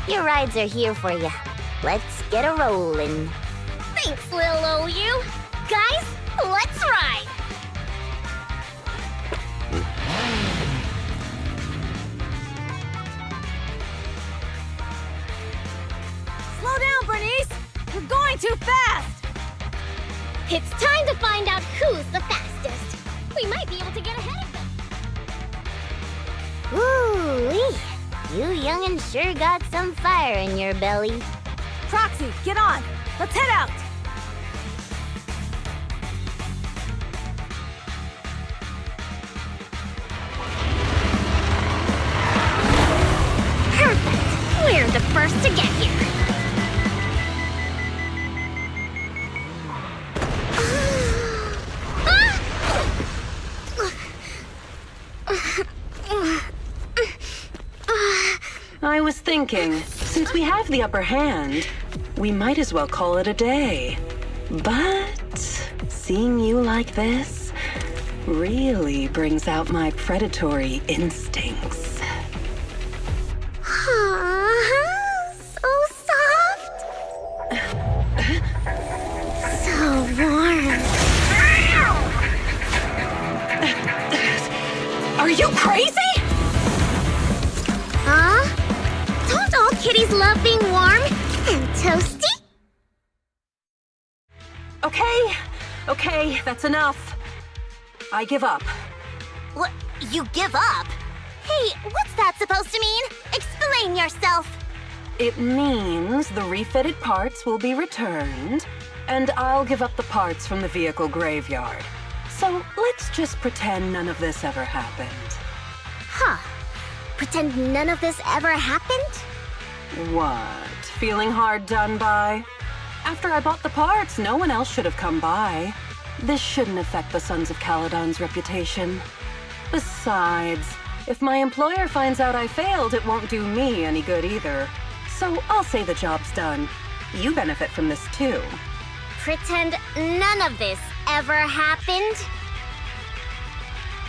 Your rides are here for you. Let's get a rollin'. Thanks, little old you! Guys, let's ride! Slow down, Bernice! You're going too fast! It's time to find out who's the fastest. We might be able to get ahead of them. Ooh-wee. You young'uns sure got some fire in your belly. Proxy, get on! Let's head out! Perfect! We're the first to get here. I was thinking, since we have the upper hand, we might as well call it a day. But seeing you like this really brings out my predatory instincts. So soft. So warm. Are you crazy? Huh? Don't all kitties love being warm and toasty? Okay, that's enough. I give up. What? You give up? Hey, what's that supposed to mean? Explain yourself. It means the refitted parts will be returned, and I'll give up the parts from the vehicle graveyard. So let's just pretend none of this ever happened. Huh. Pretend none of this ever happened? What? Feeling hard done by? After I bought the parts, no one else should have come by. This shouldn't affect the Sons of Caledon's reputation. Besides, if my employer finds out I failed, it won't do me any good either. So I'll say the job's done. You benefit from this too. Pretend none of this ever happened?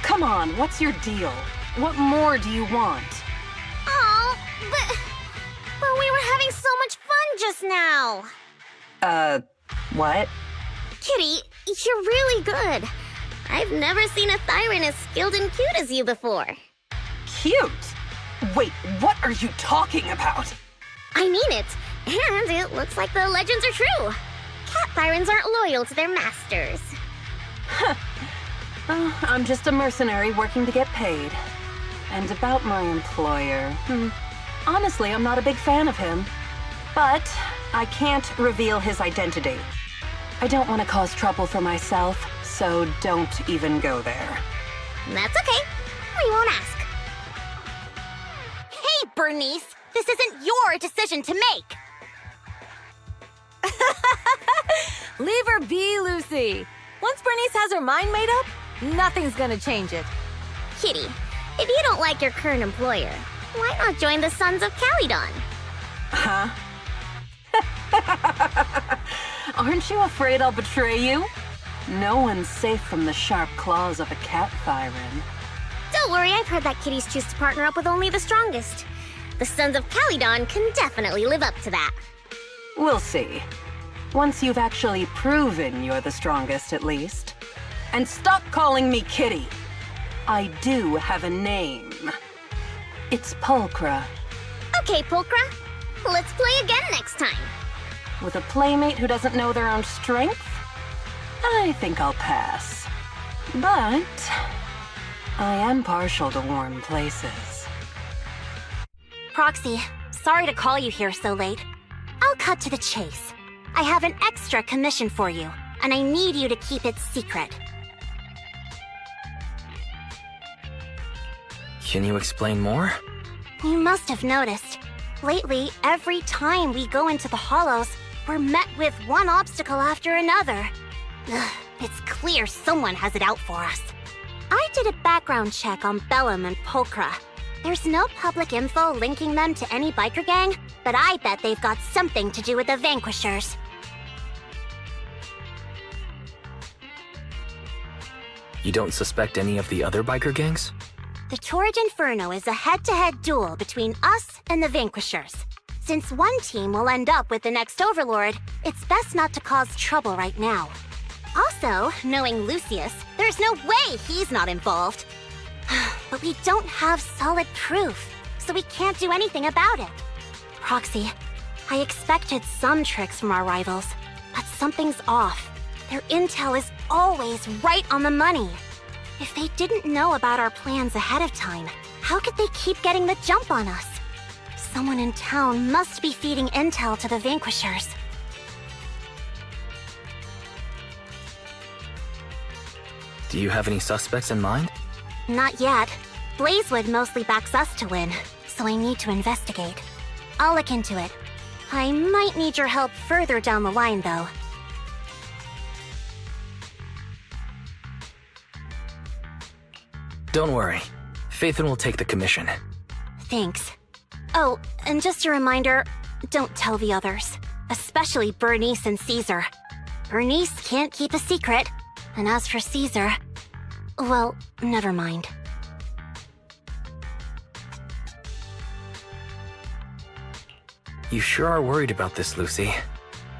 Come on, what's your deal? What more do you want? Oh, but we were having so much fun just now. What? Kitty, you're really good. I've never seen a Thyran as skilled and cute as you before. Cute? Wait, what are you talking about? I mean it. And it looks like the legends are true. Cat Thyrans aren't loyal to their masters. I'm just a mercenary working to get paid. And about my employer, honestly, I'm not a big fan of him. But I can't reveal his identity. I don't want to cause trouble for myself, so don't even go there. That's okay. We won't ask. Hey, Bernice! This isn't your decision to make! Leave her be, Lucy. Once Bernice has her mind made up, nothing's gonna change it. Kitty, if you don't like your current employer, why not join the Sons of Caledon? Huh? Aren't you afraid I'll betray you? No one's safe from the sharp claws of a cat Thyran. Don't worry, I've heard that kitties choose to partner up with only the strongest. The Sons of Caledon can definitely live up to that. We'll see. Once you've actually proven you're the strongest, at least. And stop calling me Kitty. I do have a name. It's Pulchra. Okay, Pulchra. Let's play again next time. With a playmate who doesn't know their own strength? I think I'll pass. But I am partial to warm places. Proxy, sorry to call you here so late. I'll cut to the chase. I have an extra commission for you, and I need you to keep it secret. Can you explain more? You must have noticed. Lately, every time we go into the Hollows, we're met with one obstacle after another. Ugh, it's clear someone has it out for us. I did a background check on Bellum and Pulchra. There's no public info linking them to any biker gang, but I bet they've got something to do with the Vanquishers. You don't suspect any of the other biker gangs? The Torrid Inferno is a head-to-head duel between us and the Vanquishers. Since one team will end up with the next Overlord, it's best not to cause trouble right now. Also, knowing Lucius, there's no way he's not involved. But we don't have solid proof, so we can't do anything about it. Proxy, I expected some tricks from our rivals, but something's off. Their intel is always right on the money. If they didn't know about our plans ahead of time, how could they keep getting the jump on us? Someone in town must be feeding intel to the Vanquishers. Do you have any suspects in mind? Not yet. Blazewood mostly backs us to win, so I need to investigate. I'll look into it. I might need your help further down the line, though. Don't worry. Phaethon will take the commission. Thanks. Oh, and just a reminder, don't tell the others. Especially Bernice and Caesar. Bernice can't keep a secret, and as for Caesar... well, never mind. You sure are worried about this, Lucy.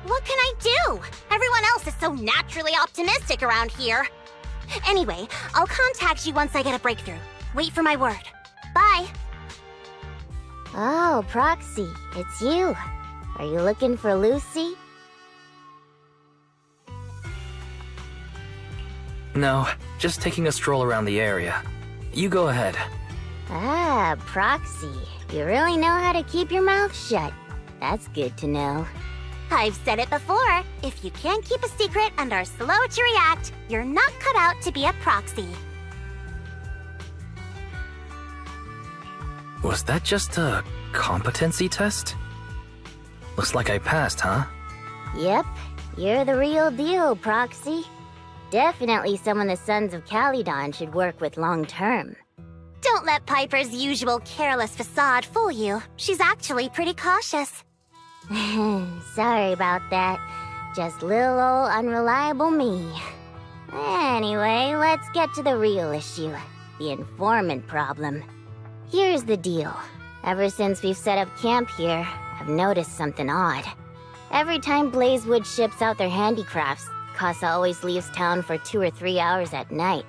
What can I do? Everyone else is so naturally optimistic around here. Anyway, I'll contact you once I get a breakthrough. Wait for my word. Bye. Oh, Proxy, it's you. Are you looking for Lucy? No, just taking a stroll around the area. You go ahead. Ah, Proxy. You really know how to keep your mouth shut. That's good to know. I've said it before. If you can't keep a secret and are slow to react, you're not cut out to be a proxy. Was that just a competency test? Looks like I passed, huh? Yep, you're the real deal, Proxy. Definitely someone the Sons of Caledon should work with long-term. Don't let Piper's usual careless facade fool you. She's actually pretty cautious. Sorry about that. Just little old unreliable me. Anyway, let's get to the real issue. The informant problem. Here's the deal. Ever since we've set up camp here, I've noticed something odd. Every time Blazewood ships out their handicrafts, Casa always leaves town for 2 or 3 hours at night,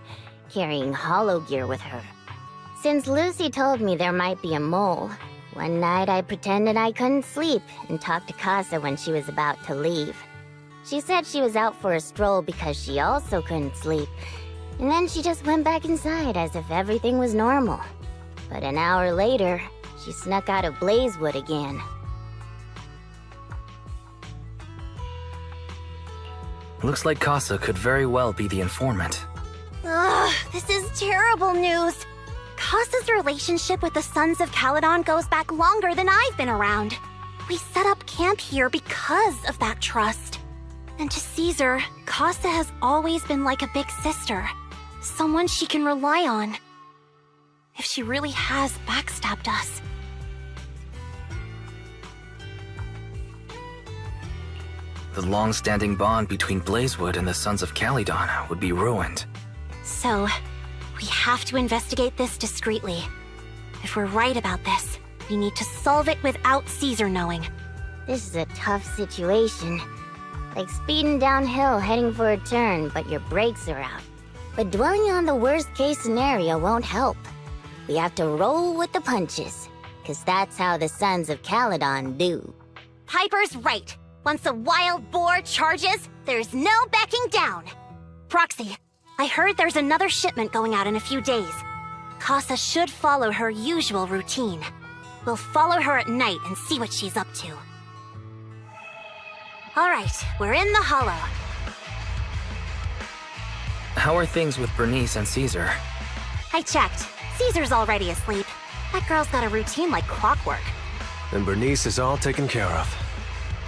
carrying hollow gear with her. Since Lucy told me there might be a mole, one night I pretended I couldn't sleep and talked to Casa when she was about to leave. She said she was out for a stroll because she also couldn't sleep, and then she just went back inside as if everything was normal. But an hour later, she snuck out of Blazewood again. Looks like Casa could very well be the informant. Ugh, this is terrible news. Casa's relationship with the Sons of Caledon goes back longer than I've been around. We set up camp here because of that trust. And to Caesar, Casa has always been like a big sister. Someone she can rely on. If she really has backstabbed us. The long-standing bond between Blazewood and the Sons of Caledon would be ruined. So, we have to investigate this discreetly. If we're right about this, we need to solve it without Caesar knowing. This is a tough situation. Like speeding downhill heading for a turn, but your brakes are out. But dwelling on the worst-case scenario won't help. We have to roll with the punches, 'cause that's how the Sons of Caledon do. Piper's right. Once a wild boar charges, there's no backing down. Proxy, I heard there's another shipment going out in a few days. Casa should follow her usual routine. We'll follow her at night and see what she's up to. All right, we're in the hollow. How are things with Bernice and Caesar? I checked. Caesar's already asleep. That girl's got a routine like clockwork. And Bernice is all taken care of.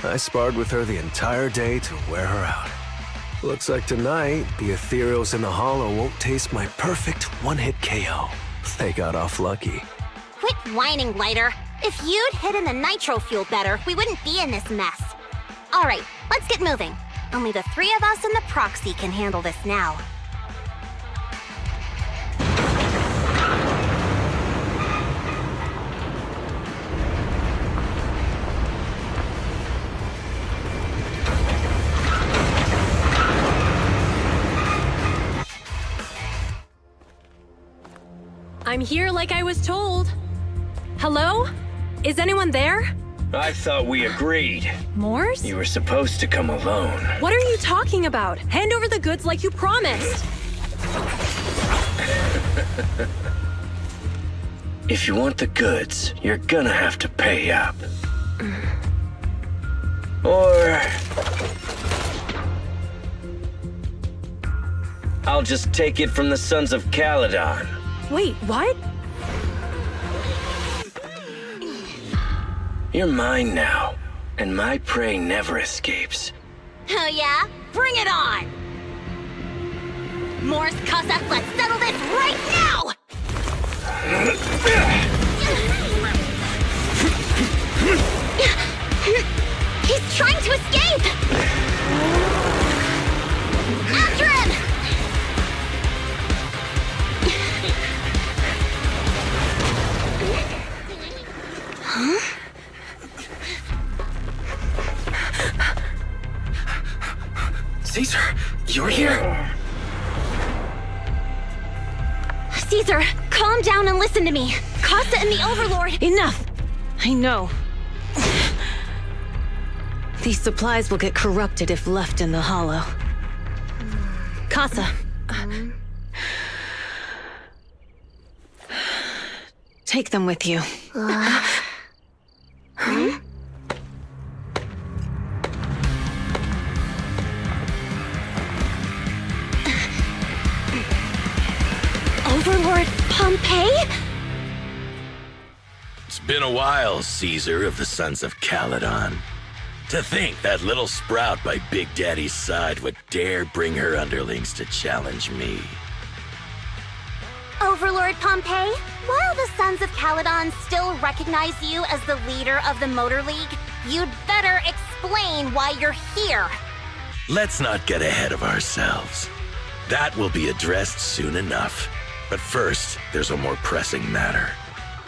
I sparred with her the entire day to wear her out. Looks like tonight, the Ethereals in the Hollow won't taste my perfect one-hit KO. They got off lucky. Quit whining, Lighter. If you'd hidden the nitro fuel better, we wouldn't be in this mess. All right, let's get moving. Only the 3 of us and the Proxy can handle this now. I'm here like I was told. Hello? Is anyone there? I thought we agreed. Morse? You were supposed to come alone. What are you talking about? Hand over the goods like you promised. If you want the goods, you're gonna have to pay up. Or I'll just take it from the Sons of Caledon. Wait, what? You're mine now, and my prey never escapes. Oh yeah? Bring it on! Morse, Casa, let's settle this right now! He's trying to escape! After him! Huh? Caesar, you're here? Caesar, calm down and listen to me. Casa and the Overlord— Enough! I know. These supplies will get corrupted if left in the hollow. Casa. Take them with you. Overlord Pompeii? Been a while, Caesar of the Sons of Caledon. To think that little sprout by Big Daddy's side would dare bring her underlings to challenge me. Overlord Pompey, while the Sons of Caledon still recognize you as the leader of the Motor League, you'd better explain why you're here. Let's not get ahead of ourselves. That will be addressed soon enough. But first, there's a more pressing matter.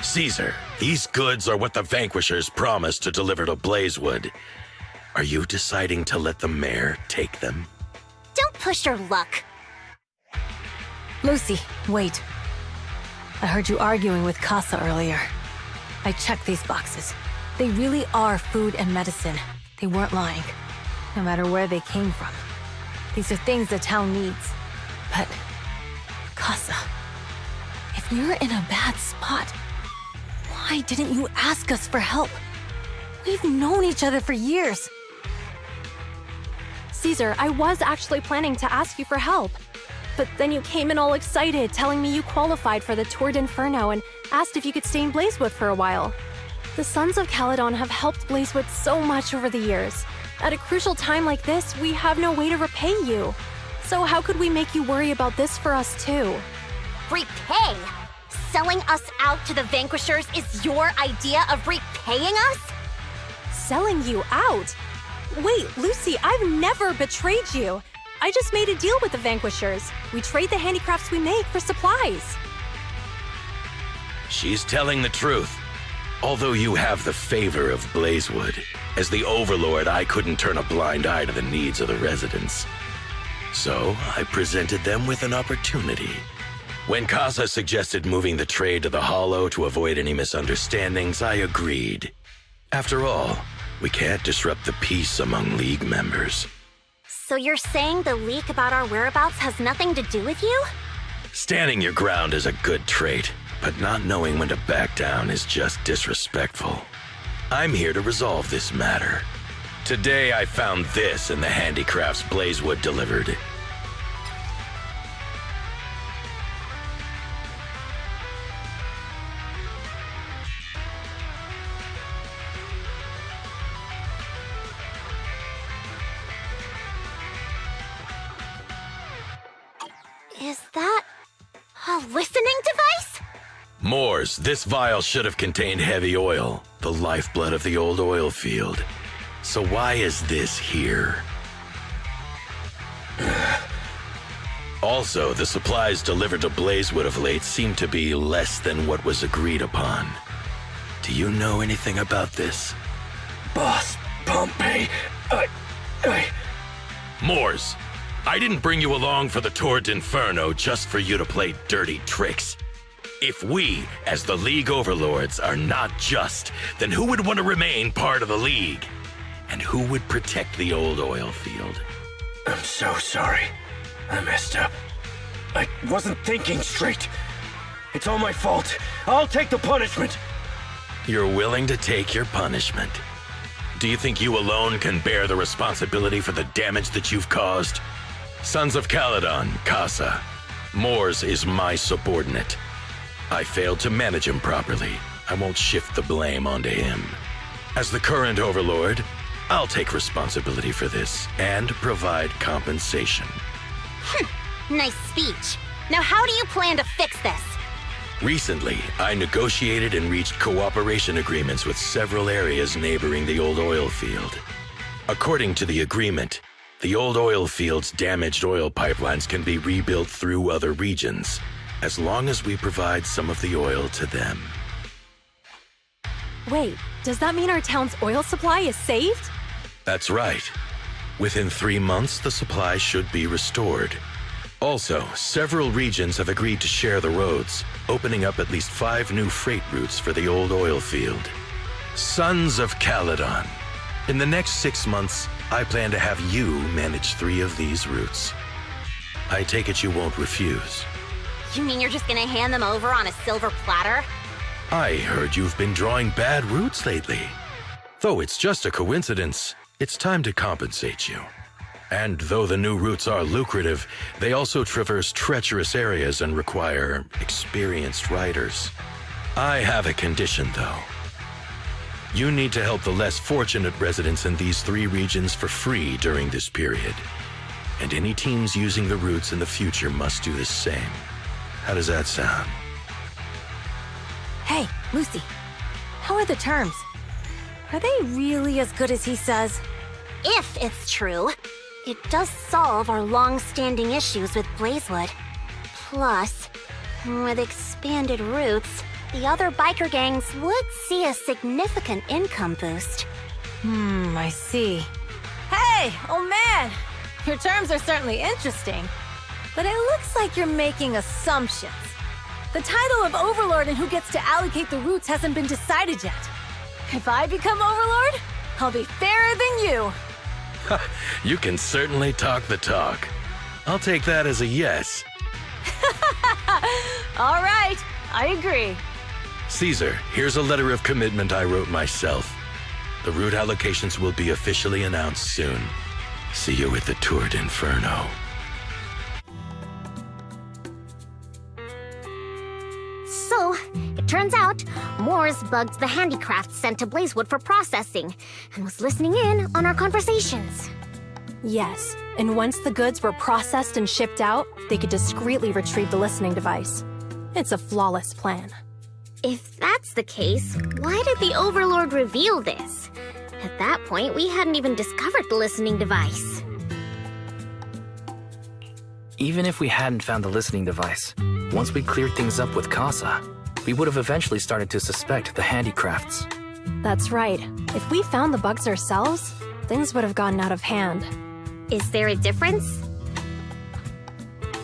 Caesar, these goods are what the Vanquishers promised to deliver to Blazewood. Are you deciding to let the mayor take them? Don't push your luck. Lucy, wait. I heard you arguing with Casa earlier. I checked these boxes. They really are food and medicine. They weren't lying, no matter where they came from. These are things the town needs. But, Casa, if you're in a bad spot, why didn't you ask us for help? We've known each other for years. Caesar, I was actually planning to ask you for help. But then you came in all excited, telling me you qualified for the Tour d'Inferno and asked if you could stay in Blazewood for a while. The Sons of Caledon have helped Blazewood so much over the years. At a crucial time like this, we have no way to repay you. So how could we make you worry about this for us too? Repay? Selling us out to the Vanquishers is your idea of repaying us? Selling you out? Wait, Lucy, I've never betrayed you. I just made a deal with the Vanquishers. We trade the handicrafts we make for supplies. She's telling the truth. Although you have the favor of Blazewood, as the Overlord, I couldn't turn a blind eye to the needs of the residents. So I presented them with an opportunity. When Casa suggested moving the trade to the Hollow to avoid any misunderstandings, I agreed. After all, we can't disrupt the peace among League members. So you're saying the leak about our whereabouts has nothing to do with you? Standing your ground is a good trait, but not knowing when to back down is just disrespectful. I'm here to resolve this matter. Today I found this in the handicrafts Blazewood delivered. Is that a listening device? Moors, this vial should have contained heavy oil, the lifeblood of the old oil field. So why is this here? Also, the supplies delivered to Blazewood of late seem to be less than what was agreed upon. Do you know anything about this? Boss Pompey, Moors, I didn't bring you along for the Tour d'Inferno just for you to play dirty tricks. If we, as the League Overlords, are not just, then who would want to remain part of the League? And who would protect the old oil field? I'm so sorry. I messed up. I wasn't thinking straight. It's all my fault. I'll take the punishment. You're willing to take your punishment. Do you think you alone can bear the responsibility for the damage that you've caused? Sons of Caledon, Casa. Moors is my subordinate. I failed to manage him properly. I won't shift the blame onto him. As the current Overlord, I'll take responsibility for this and provide compensation. Nice speech. Now how do you plan to fix this? Recently, I negotiated and reached cooperation agreements with several areas neighboring the old oil field. According to the agreement, the old oil field's damaged oil pipelines can be rebuilt through other regions, as long as we provide some of the oil to them. Wait, does that mean our town's oil supply is saved? That's right. Within 3 months, the supply should be restored. Also, several regions have agreed to share the roads, opening up at least 5 new freight routes for the old oil field. Sons of Caledon. In the next 6 months, I plan to have you manage 3 of these routes. I take it you won't refuse. You mean you're just gonna hand them over on a silver platter? I heard you've been drawing bad routes lately. Though it's just a coincidence, it's time to compensate you. And though the new routes are lucrative, they also traverse treacherous areas and require experienced riders. I have a condition, though. You need to help the less fortunate residents in these 3 regions for free during this period. And any teams using the routes in the future must do the same. How does that sound? Hey, Lucy. How are the terms? Are they really as good as he says? If it's true, it does solve our long-standing issues with Blazewood. Plus, with expanded routes, the other biker gangs would see a significant income boost. I see. Hey, old man! Your terms are certainly interesting, but it looks like you're making assumptions. The title of Overlord and who gets to allocate the routes hasn't been decided yet. If I become Overlord, I'll be fairer than you. You can certainly talk the talk. I'll take that as a yes. All right, I agree. Caesar, here's a letter of commitment I wrote myself. The route allocations will be officially announced soon. See you at the Tour d'Inferno. So, it turns out, Moores bugged the handicrafts sent to Blazewood for processing, and was listening in on our conversations. Yes, and once the goods were processed and shipped out, they could discreetly retrieve the listening device. It's a flawless plan. If that's the case, why did the Overlord reveal this? At that point, we hadn't even discovered the listening device. Even if we hadn't found the listening device, once we cleared things up with Casa, we would have eventually started to suspect the handicrafts. That's right. If we found the bugs ourselves, things would have gotten out of hand. Is there a difference?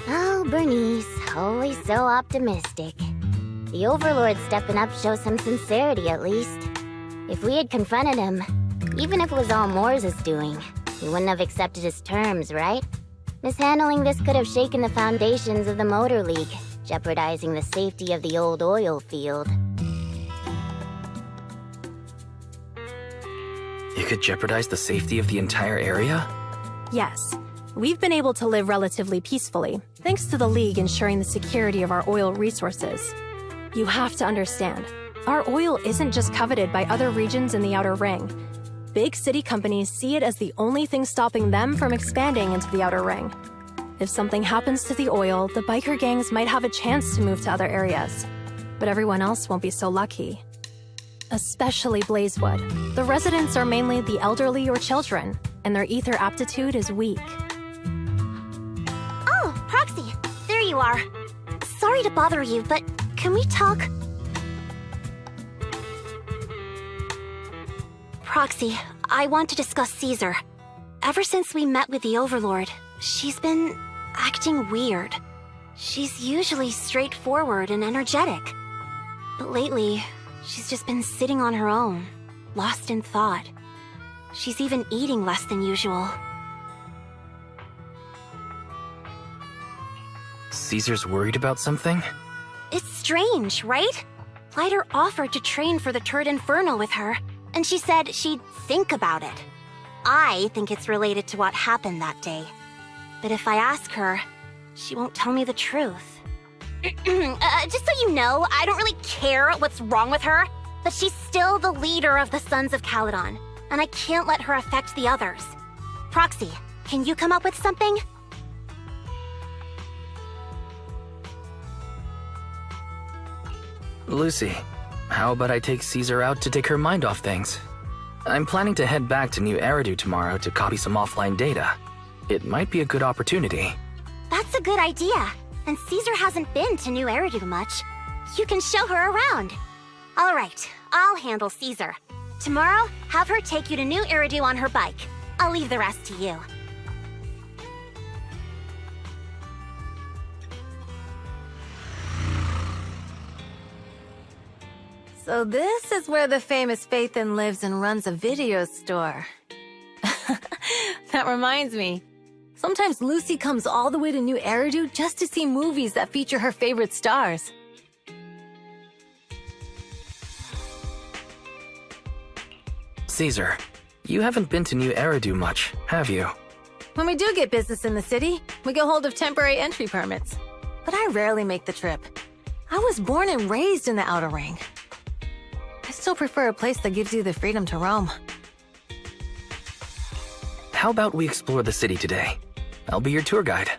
Oh, Bernice, always so optimistic. The Overlord stepping up shows some sincerity, at least. If we had confronted him, even if it was all Moores' doing, we wouldn't have accepted his terms, right? Mishandling this could have shaken the foundations of the Motor League, jeopardizing the safety of the old oil field. It could jeopardize the safety of the entire area? Yes. We've been able to live relatively peacefully, thanks to the League ensuring the security of our oil resources. You have to understand, our oil isn't just coveted by other regions in the Outer Ring. Big city companies see it as the only thing stopping them from expanding into the Outer Ring. If something happens to the oil, the biker gangs might have a chance to move to other areas. But everyone else won't be so lucky. Especially Blazewood. The residents are mainly the elderly or children, and their ether aptitude is weak. Oh, Proxy, there you are. Sorry to bother you, but can we talk? Proxy, I want to discuss Caesar. Ever since we met with the Overlord, she's been acting weird. She's usually straightforward and energetic. But lately, she's just been sitting on her own, lost in thought. She's even eating less than usual. Caesar's worried about something? It's strange, right? Lighter offered to train for the Tour d'Inferno with her, and she said she'd think about it. I think it's related to what happened that day. But if I ask her, she won't tell me the truth. Just so you know, I don't really care what's wrong with her, but she's still the leader of the Sons of Caledon, and I can't let her affect the others. Proxy, can you come up with something? Lucy, how about I take Caesar out to take her mind off things? I'm planning to head back to New Eridu tomorrow to copy some offline data. It might be a good opportunity. That's a good idea. And Caesar hasn't been to New Eridu much. You can show her around. All right, I'll handle Caesar. Tomorrow, have her take you to New Eridu on her bike. I'll leave the rest to you. So this is where the famous Phaethon lives and runs a video store. That reminds me. Sometimes Lucy comes all the way to New Eridu just to see movies that feature her favorite stars. Caesar, you haven't been to New Eridu much, have you? When we do get business in the city, we get hold of temporary entry permits. But I rarely make the trip. I was born and raised in the Outer Ring. I still prefer a place that gives you the freedom to roam. How about we explore the city today? I'll be your tour guide.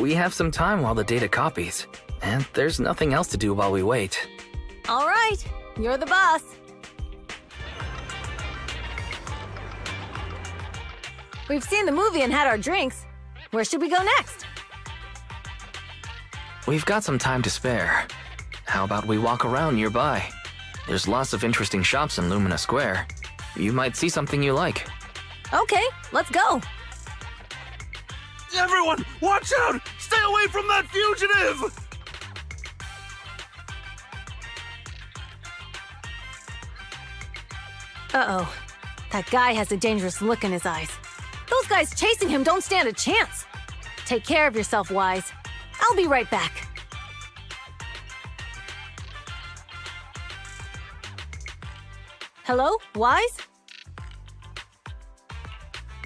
We have some time while the data copies, and there's nothing else to do while we wait. All right, you're the boss. We've seen the movie and had our drinks. Where should we go next? We've got some time to spare. How about we walk around nearby? There's lots of interesting shops in Lumina Square. You might see something you like. Okay, let's go. Everyone, watch out! Stay away from that fugitive! Uh-oh. That guy has a dangerous look in his eyes. Those guys chasing him don't stand a chance. Take care of yourself, Wise. I'll be right back. Hello, Wise?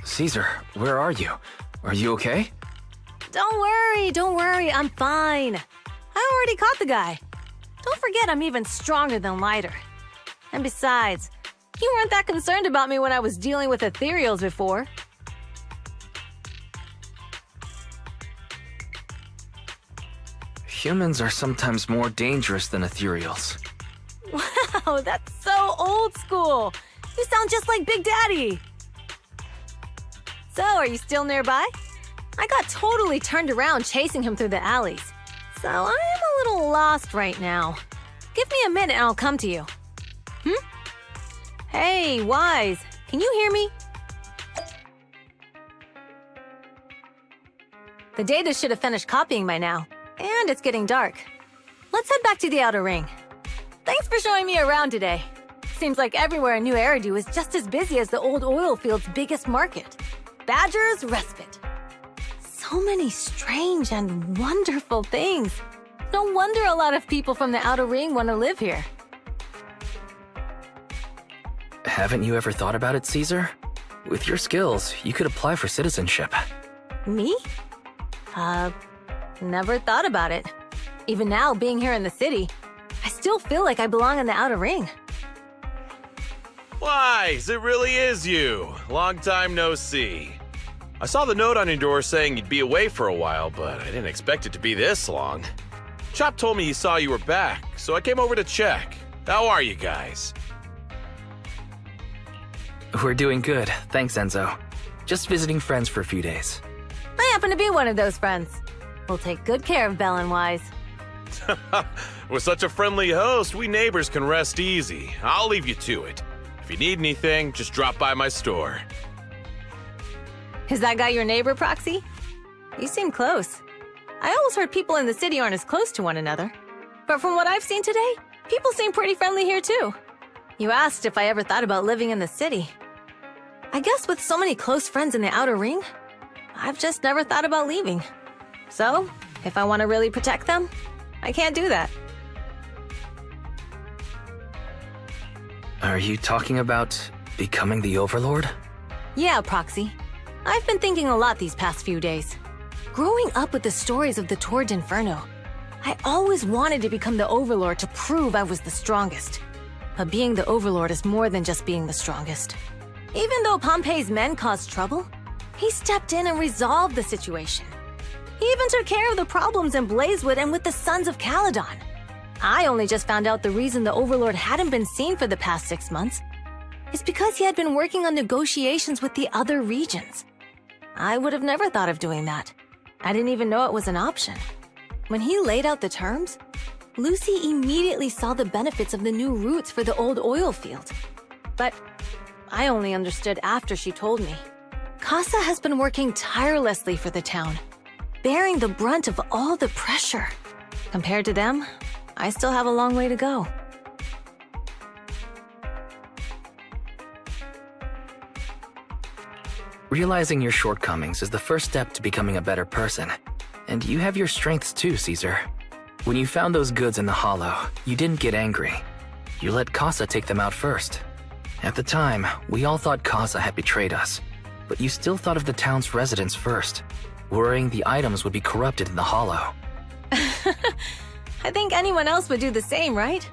Caesar, where are you? Are you okay? Don't worry, I'm fine. I already caught the guy. Don't forget I'm even stronger than Lighter. And besides, you weren't that concerned about me when I was dealing with ethereals before. Humans are sometimes more dangerous than ethereals. Wow, that's so old school. You sound just like Big Daddy. So, are you still nearby? I got totally turned around chasing him through the alleys. So, I am a little lost right now. Give me a minute and I'll come to you. Hey, Wise, can you hear me? The data should have finished copying by now, and it's getting dark. Let's head back to the Outer Ring. Thanks for showing me around today. Seems like everywhere in New Eridu is just as busy as the old oil field's biggest market. Badger's Respite. So many strange and wonderful things. No wonder a lot of people from the Outer Ring want to live here. Haven't you ever thought about it, Caesar? With your skills, you could apply for citizenship. Me? Never thought about it. Even now, being here in the city, I still feel like I belong in the Outer Ring. Wise, it really is you. Long time no see. I saw the note on your door saying you'd be away for a while, but I didn't expect it to be this long. Chop told me he saw you were back, so I came over to check. How are you guys? We're doing good, thanks, Enzo. Just visiting friends for a few days. I happen to be one of those friends. We'll take good care of Belle and Wise. With such a friendly host, we neighbors can rest easy. I'll leave you to it. If you need anything, just drop by my store. Is that guy your neighbor, Proxy? You seem close. I always heard people in the city aren't as close to one another. But from what I've seen today, people seem pretty friendly here too. You asked if I ever thought about living in the city. I guess with so many close friends in the Outer Ring, I've just never thought about leaving. So, if I want to really protect them, I can't do that. Are you talking about becoming the Overlord? Yeah, Proxy. I've been thinking a lot these past few days. Growing up with the stories of the Torrid Inferno, I always wanted to become the Overlord to prove I was the strongest. But being the Overlord is more than just being the strongest. Even though Pompey's men caused trouble, he stepped in and resolved the situation. He even took care of the problems in Blazewood and with the Sons of Caledon. I only just found out the reason the Overlord hadn't been seen for the past 6 months is because he had been working on negotiations with the other regions. I would have never thought of doing that. I didn't even know it was an option. When he laid out the terms, Lucy immediately saw the benefits of the new routes for the old oil field. But I only understood after she told me. Casa has been working tirelessly for the town, bearing the brunt of all the pressure. Compared to them, I still have a long way to go. Realizing your shortcomings is the first step to becoming a better person. And you have your strengths too, Caesar. When you found those goods in the hollow, you didn't get angry. You let Casa take them out first. At the time, we all thought Casa had betrayed us, but you still thought of the town's residents first, worrying the items would be corrupted in the hollow. I think anyone else would do the same, right?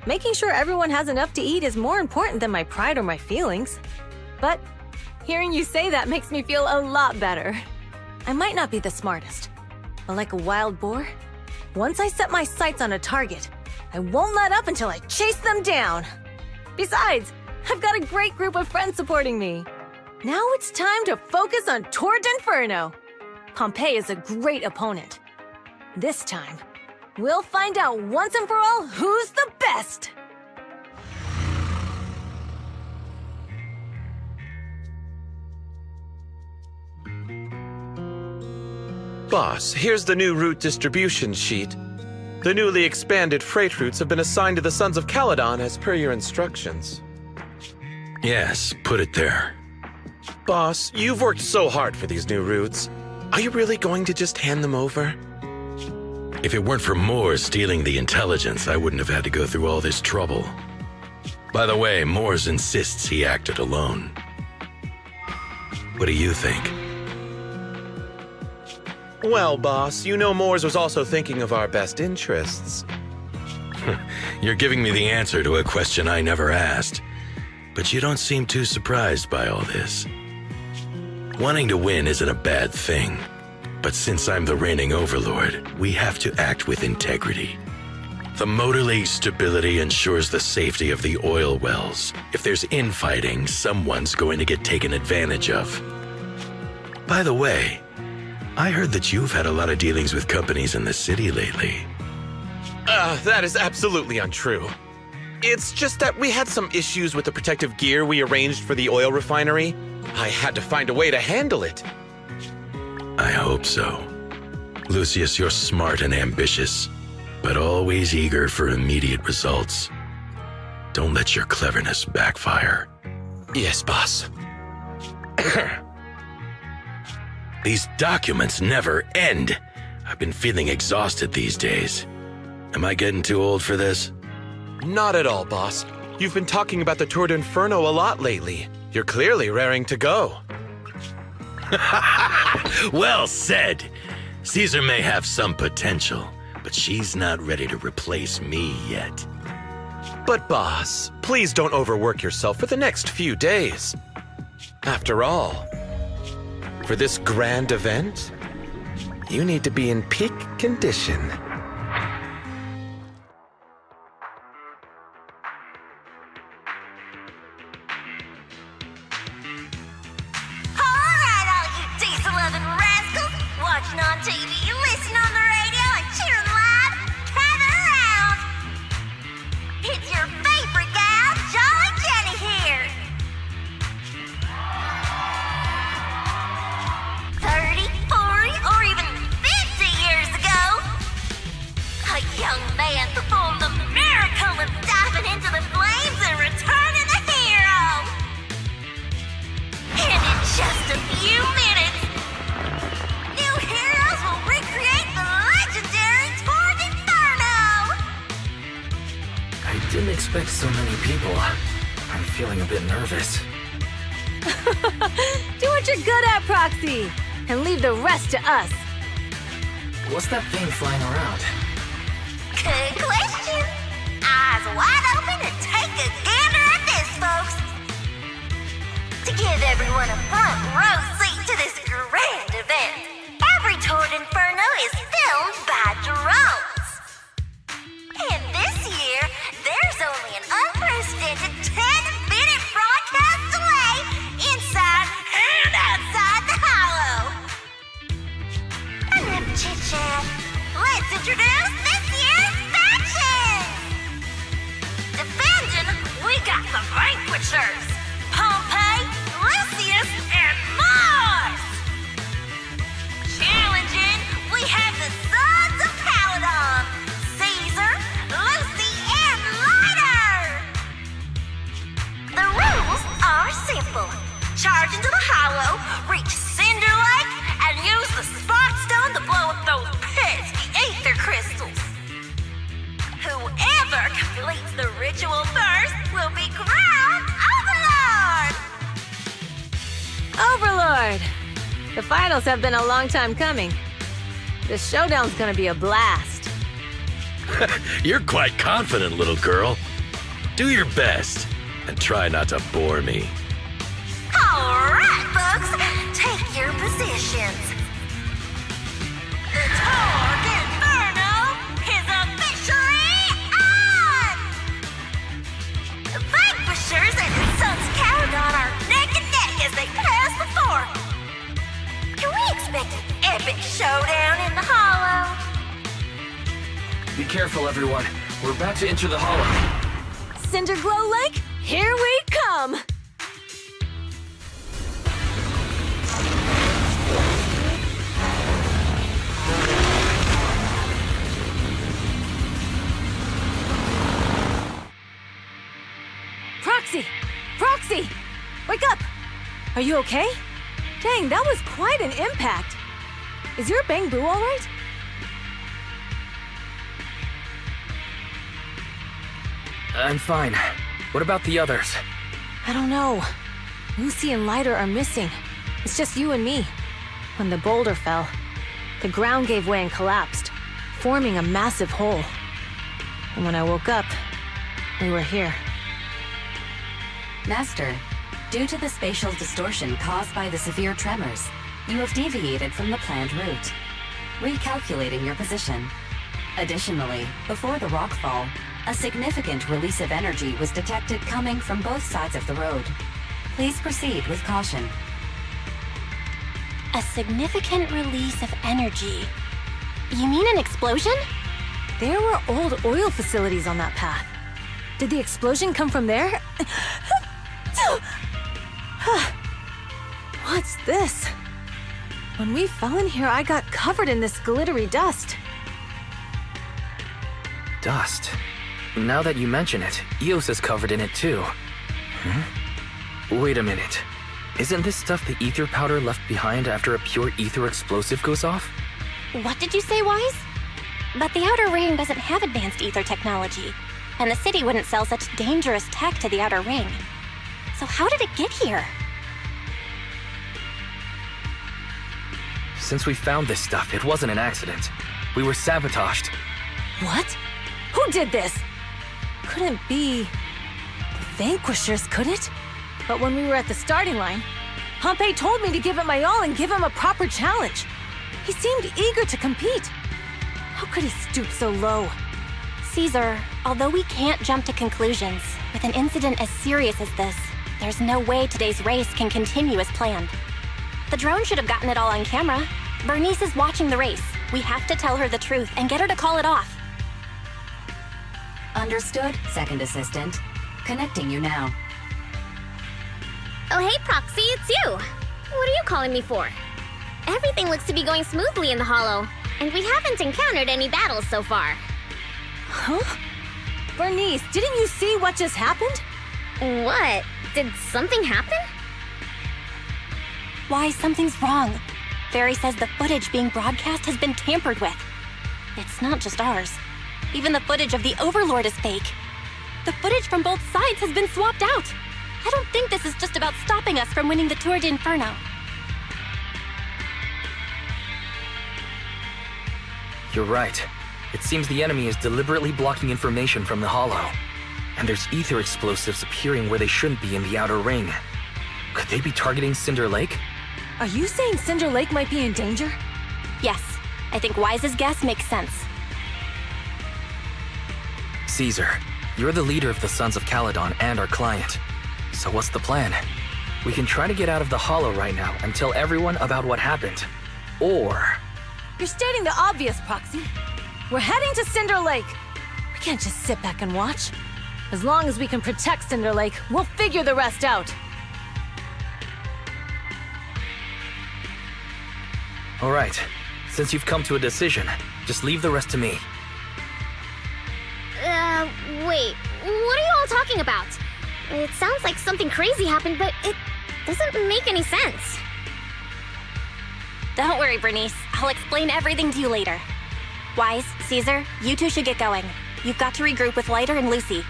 Making sure everyone has enough to eat is more important than my pride or my feelings. But hearing you say that makes me feel a lot better. I might not be the smartest, but like a wild boar, once I set my sights on a target, I won't let up until I chase them down. Besides, I've got a great group of friends supporting me. Now it's time to focus on Tour d'Inferno. Pompeii is a great opponent. This time, we'll find out once and for all who's the best! Boss, here's the new route distribution sheet. The newly expanded freight routes have been assigned to the Sons of Caledon as per your instructions. Yes, put it there. Boss, you've worked so hard for these new routes. Are you really going to just hand them over? If it weren't for Moores stealing the intelligence, I wouldn't have had to go through all this trouble. By the way, Moores insists he acted alone. What do you think? Well, boss, you know Moores was also thinking of our best interests. You're giving me the answer to a question I never asked. But you don't seem too surprised by all this. Wanting to win isn't a bad thing. But since I'm the reigning overlord, we have to act with integrity. The Motor League's stability ensures the safety of the oil wells. If there's infighting, someone's going to get taken advantage of. By the way, I heard that you've had a lot of dealings with companies in the city lately. That is absolutely untrue. It's just that we had some issues with the protective gear we arranged for the oil refinery. I had to find a way to handle it. I hope so. Lucius, you're smart and ambitious, but always eager for immediate results. Don't let your cleverness backfire. Yes, boss. These documents never end. I've been feeling exhausted these days. Am I getting too old for this? Not at all, boss. You've been talking about the Tour d'Inferno a lot lately. You're clearly raring to go. Well said. Caesar may have some potential, but she's not ready to replace me yet. But boss, please don't overwork yourself for the next few days. After all, for this grand event, you need to be in peak condition. Alright, all you diesel-loving rascals, watching on TV, listening on the radio, and cheering live, gather around! It's your favorite gal, Jolly Jenny here! 30, 40, or even 50 years ago, a young man performed the miracle of diving into the flames and returning a hero! And in just a few minutes, new heroes will recreate the legendary Tour d'Inferno! I didn't expect so many people. I'm feeling a bit nervous. Do what you're good at, Proxy, and leave the rest to us. What's that thing flying around? Good question. Eyes wide open and take a gander at this, folks. To give everyone a front row seat to this grand event, every Tour d'Inferno is filmed by drones. And this year, there's only an unprecedented 10-minute broadcast delay inside and outside the hollow. Enough chit-chat. Let's introduce this year's factions! Defending, we got the Vanquishers, Pompeii, Lucius, and Mars! Challenging, we have the Sons of Caledon, Caesar, Lucy, and Lighter! The rules are simple. Charge into the hollow, reach Cinder Lake, and use the Spark Stone to blow up those pesky ether crystals. Whoever completes the ritual first will be crowned Overlord! Overlord! The finals have been a long time coming. The showdown's gonna be a blast. You're quite confident, little girl. Do your best, and try not to bore me. All right, folks, take your positions. The Torg Inferno is officially on! Vanquishers and the Sons of Caledon are neck and neck as they pass the fort. Can we expect an epic showdown in the Hollow? Be careful, everyone. We're about to enter the Hollow. Cinderglow Lake, here we come! Proxy! Wake up! Are you okay? Dang, that was quite an impact. Is your bang boo all right? I'm fine. What about the others? I don't know. Lucy and Lighter are missing. It's just you and me. When the boulder fell, the ground gave way and collapsed, forming a massive hole. And when I woke up, we were here. Master, due to the spatial distortion caused by the severe tremors, you have deviated from the planned route, recalculating your position. Additionally, before the rockfall, a significant release of energy was detected coming from both sides of the road. Please proceed with caution. A significant release of energy. You mean an explosion? There were old oil facilities on that path. Did the explosion come from there? What's this? When we fell in here, I got covered in this glittery dust. Dust? Now that you mention it, Eos is covered in it too. Wait a minute. Isn't this stuff the ether powder left behind after a pure ether explosive goes off? What did you say, Wise? But the Outer Ring doesn't have advanced ether technology, and the city wouldn't sell such dangerous tech to the Outer Ring. So how did it get here? Since we found this stuff, it wasn't an accident. We were sabotaged. What? Who did this? Couldn't be the Vanquishers, could it? But when we were at the starting line, Pompey told me to give it my all and give him a proper challenge. He seemed eager to compete. How could he stoop so low? Caesar, although we can't jump to conclusions, with an incident as serious as this, there's no way today's race can continue as planned. The drone should have gotten it all on camera. Bernice is watching the race. We have to tell her the truth and get her to call it off. Understood, Second Assistant. Connecting you now. Oh, hey, Proxy, it's you. What are you calling me for? Everything looks to be going smoothly in the Hollow, and we haven't encountered any battles so far. Huh? Bernice, didn't you see what just happened? What? Did something happen? Why, something's wrong. Fairy says the footage being broadcast has been tampered with. It's not just ours. Even the footage of the Overlord is fake. The footage from both sides has been swapped out. I don't think this is just about stopping us from winning the Tour d'Inferno. You're right. It seems the enemy is deliberately blocking information from the Hollow. And there's ether explosives appearing where they shouldn't be in the Outer Ring. Could they be targeting Cinder Lake? Are you saying Cinder Lake might be in danger? Yes. I think Wise's guess makes sense. Caesar, you're the leader of the Sons of Caledon and our client. So what's the plan? We can try to get out of the Hollow right now and tell everyone about what happened. Or... You're stating the obvious, Proxy. We're heading to Cinder Lake. We can't just sit back and watch. As long as we can protect Cinder Lake, we'll figure the rest out. All right. Since you've come to a decision, just leave the rest to me. Wait. What are you all talking about? It sounds like something crazy happened, but it doesn't make any sense. Don't worry, Bernice. I'll explain everything to you later. Wise, Caesar, you two should get going. You've got to regroup with Lighter and Lucy.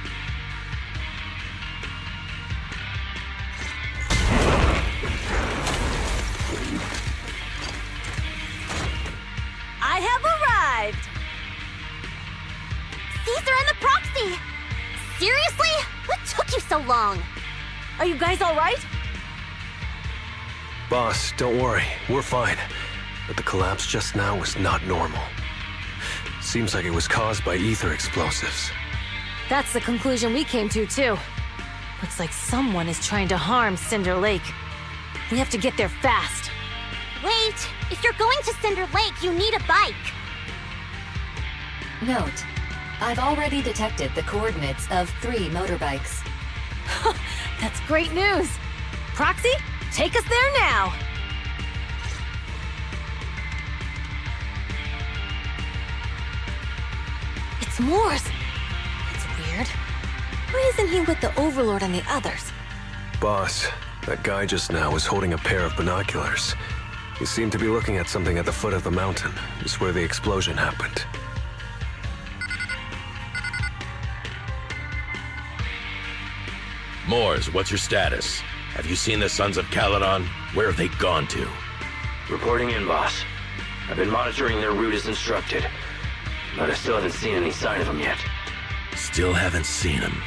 I have arrived! Caesar and the Proxy! Seriously? What took you so long? Are you guys alright? Boss, don't worry. We're fine. But the collapse just now was not normal. Seems like it was caused by ether explosives. That's the conclusion we came to, too. Looks like someone is trying to harm Cinder Lake. We have to get there fast. Wait! If you're going to Cinder Lake, you need a bike! Note, I've already detected the coordinates of 3 motorbikes. That's great news! Proxy, take us there now! It's Morse! That's weird. Why isn't he with the Overlord and the others? Boss, that guy just now was holding a pair of binoculars. He seemed to be looking at something at the foot of the mountain, just where the explosion happened. Moors, what's your status? Have you seen the Sons of Caledon? Where have they gone to? Reporting in, boss. I've been monitoring their route as instructed, but I still haven't seen any sign of them yet. Still haven't seen them.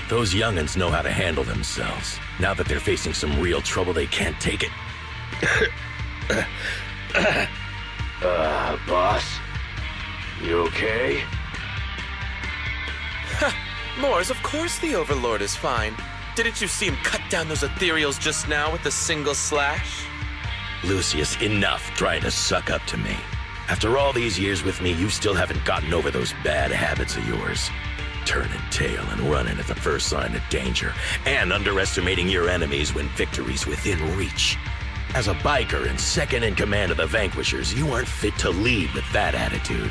Those young'uns know how to handle themselves. Now that they're facing some real trouble, they can't take it. Boss? You okay? Moors, of course the Overlord is fine. Didn't you see him cut down those ethereals just now with a single slash? Lucius, enough trying to suck up to me. After all these years with me, you still haven't gotten over those bad habits of yours. Turning tail and running at the first sign of danger, and underestimating your enemies when victory's within reach. As a biker and second in command of the Vanquishers, you aren't fit to lead with that attitude.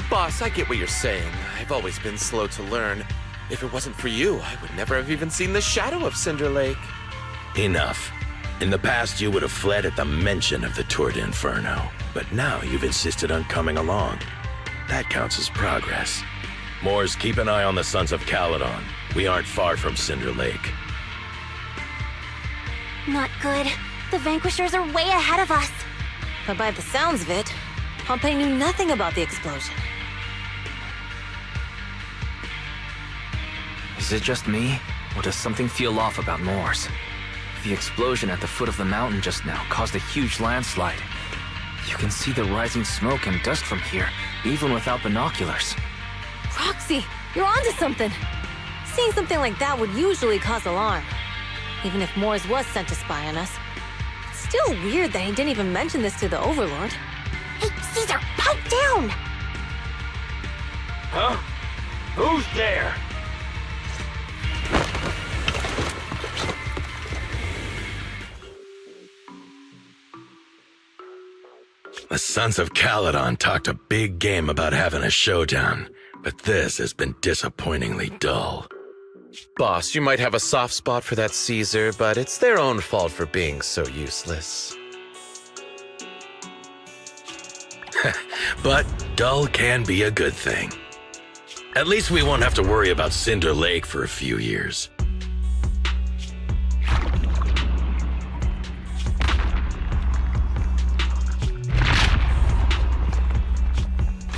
Boss, I get what you're saying. I've always been slow to learn. If it wasn't for you, I would never have even seen the shadow of Cinder Lake. Enough. In the past, you would have fled at the mention of the Tour d'Inferno, but now you've insisted on coming along. That counts as progress. Moors, keep an eye on the Sons of Caledon. We aren't far from Cinder Lake. Not good. The Vanquishers are way ahead of us. But by the sounds of it, Pompey knew nothing about the explosion. Is it just me, or does something feel off about Moors? The explosion at the foot of the mountain just now caused a huge landslide. You can see the rising smoke and dust from here, even without binoculars. Roxy, you're onto something. Seeing something like that would usually cause alarm. Even if Moors was sent to spy on us. It's still weird that he didn't even mention this to the Overlord. Hey, Caesar, pipe down! Huh? Who's there? The Sons of Caledon talked a big game about having a showdown, but this has been disappointingly dull. Boss, you might have a soft spot for that Caesar, but it's their own fault for being so useless. But dull can be a good thing. At least we won't have to worry about Cinder Lake for a few years.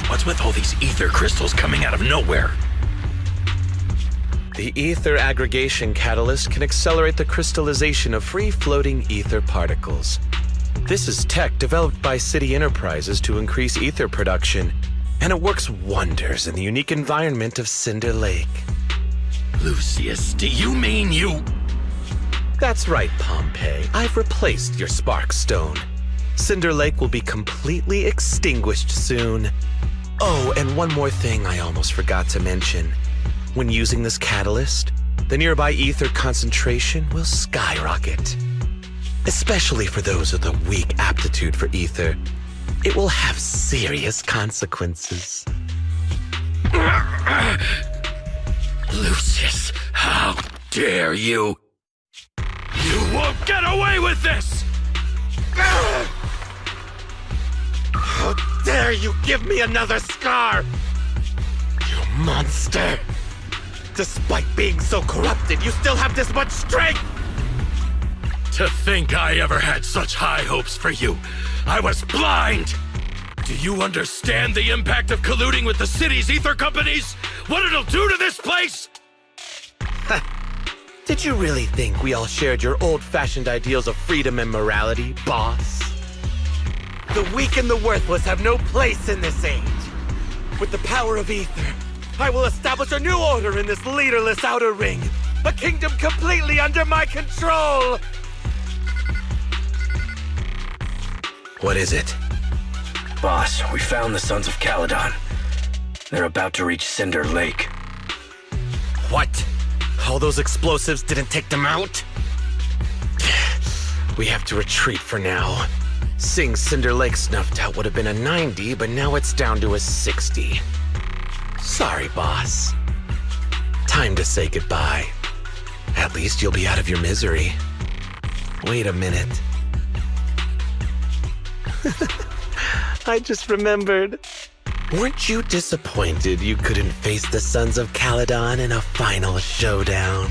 What's with all these ether crystals coming out of nowhere? The ether aggregation catalyst can accelerate the crystallization of free-floating ether particles. This is tech developed by City Enterprises to increase ether production, and it works wonders in the unique environment of Cinder Lake. Lucius, do you mean you... That's right, Pompey. I've replaced your spark stone. Cinder Lake will be completely extinguished soon. Oh, and one more thing I almost forgot to mention. When using this catalyst, the nearby ether concentration will skyrocket. Especially for those with a weak aptitude for ether, it will have serious consequences. Lucius, how dare you? You won't get away with this! How dare you give me another scar! You monster! Despite being so corrupted, you still have this much strength! To think I ever had such high hopes for you. I was blind! Do you understand the impact of colluding with the city's ether companies? What it'll do to this place? Did you really think we all shared your old-fashioned ideals of freedom and morality, boss? The weak and the worthless have no place in this age. With the power of ether, I will establish a new order in this leaderless outer ring. A kingdom completely under my control! What is it? Boss, we found the Sons of Caledon. They're about to reach Cinder Lake. What? All those explosives didn't take them out? We have to retreat for now. Seeing Cinder Lake snuffed out would have been a 90, but now it's down to a 60. Sorry, boss. Time to say goodbye. At least you'll be out of your misery. Wait a minute. I just remembered. Weren't you disappointed you couldn't face the Sons of Caledon in a final showdown?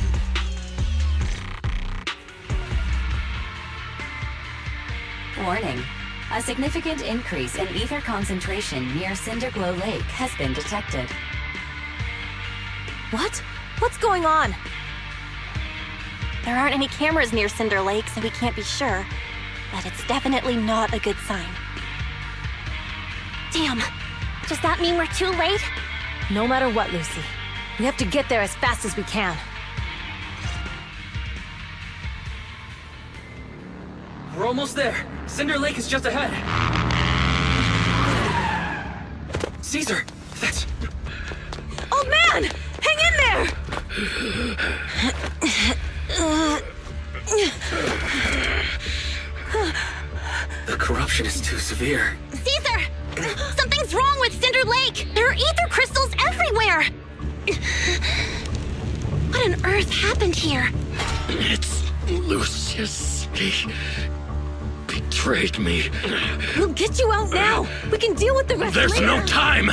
Warning. A significant increase in ether concentration near Cinderglow Lake has been detected. What? What's going on? There aren't any cameras near Cinder Lake, so we can't be sure. But it's definitely not a good sign. Damn. Does that mean we're too late? No matter what, Lucy. We have to get there as fast as we can. We're almost there. Cinder Lake is just ahead. Caesar, that's... Old man! Hang in there! The corruption is too severe. Caesar! Something's wrong with Cinder Lake! There are ether crystals everywhere! What on earth happened here? It's Lucius. He betrayed me. We'll get you out now! We can deal with the rest There's later! no time!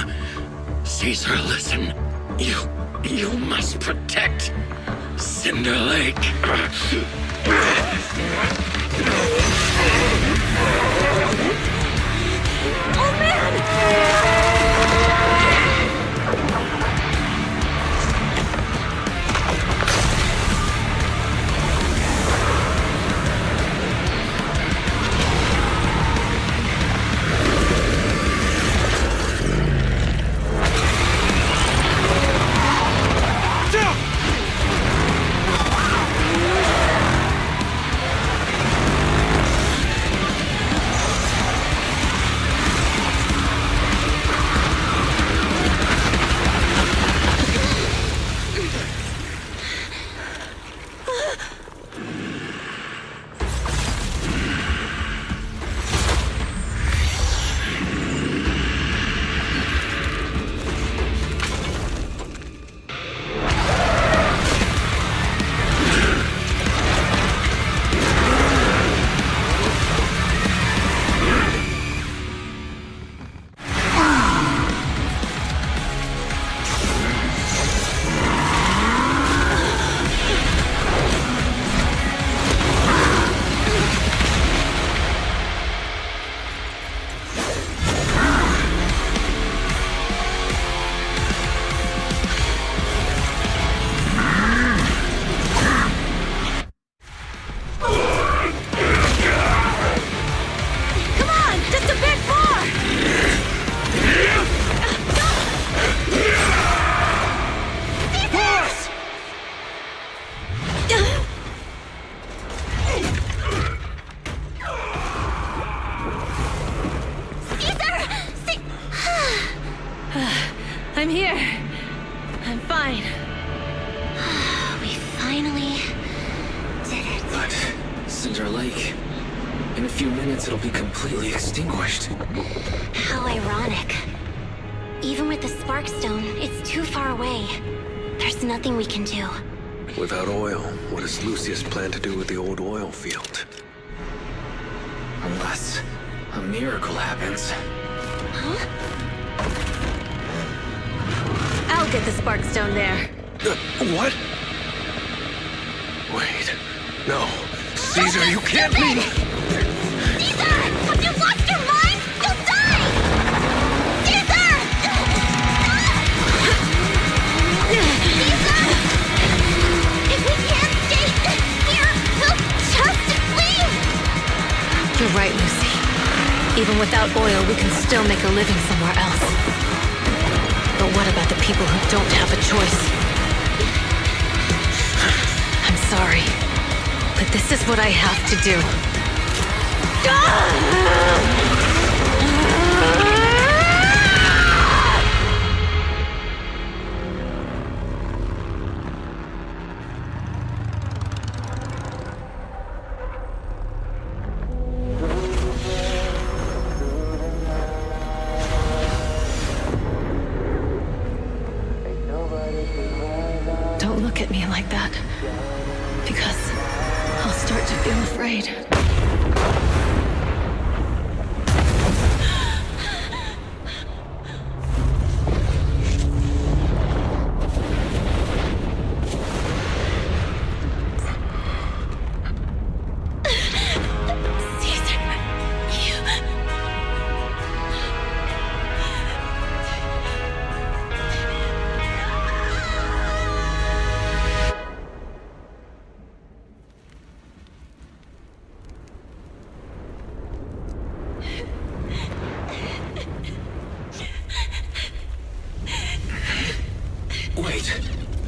Caesar, listen. You must protect Cinder Lake. Oh man! I'm here. I'm fine. We finally did it. But Cinder Lake, in a few minutes it'll be completely extinguished. How ironic. Even with the Sparkstone, it's too far away. There's nothing we can do. Without oil, what does Lucius plan to do with the old oil field? Unless a miracle happens. Huh? I'll get the Sparkstone there. What? Wait. No. Caesar, you can't mean... Caesar! Have you lost your mind? You'll die! Caesar! Caesar! If we can't stay Without oil, we can still make a living somewhere else. But what about the people who don't have a choice? I'm sorry, but this is what I have to do. Don't look at me like that, because I'll start to feel afraid. Wait,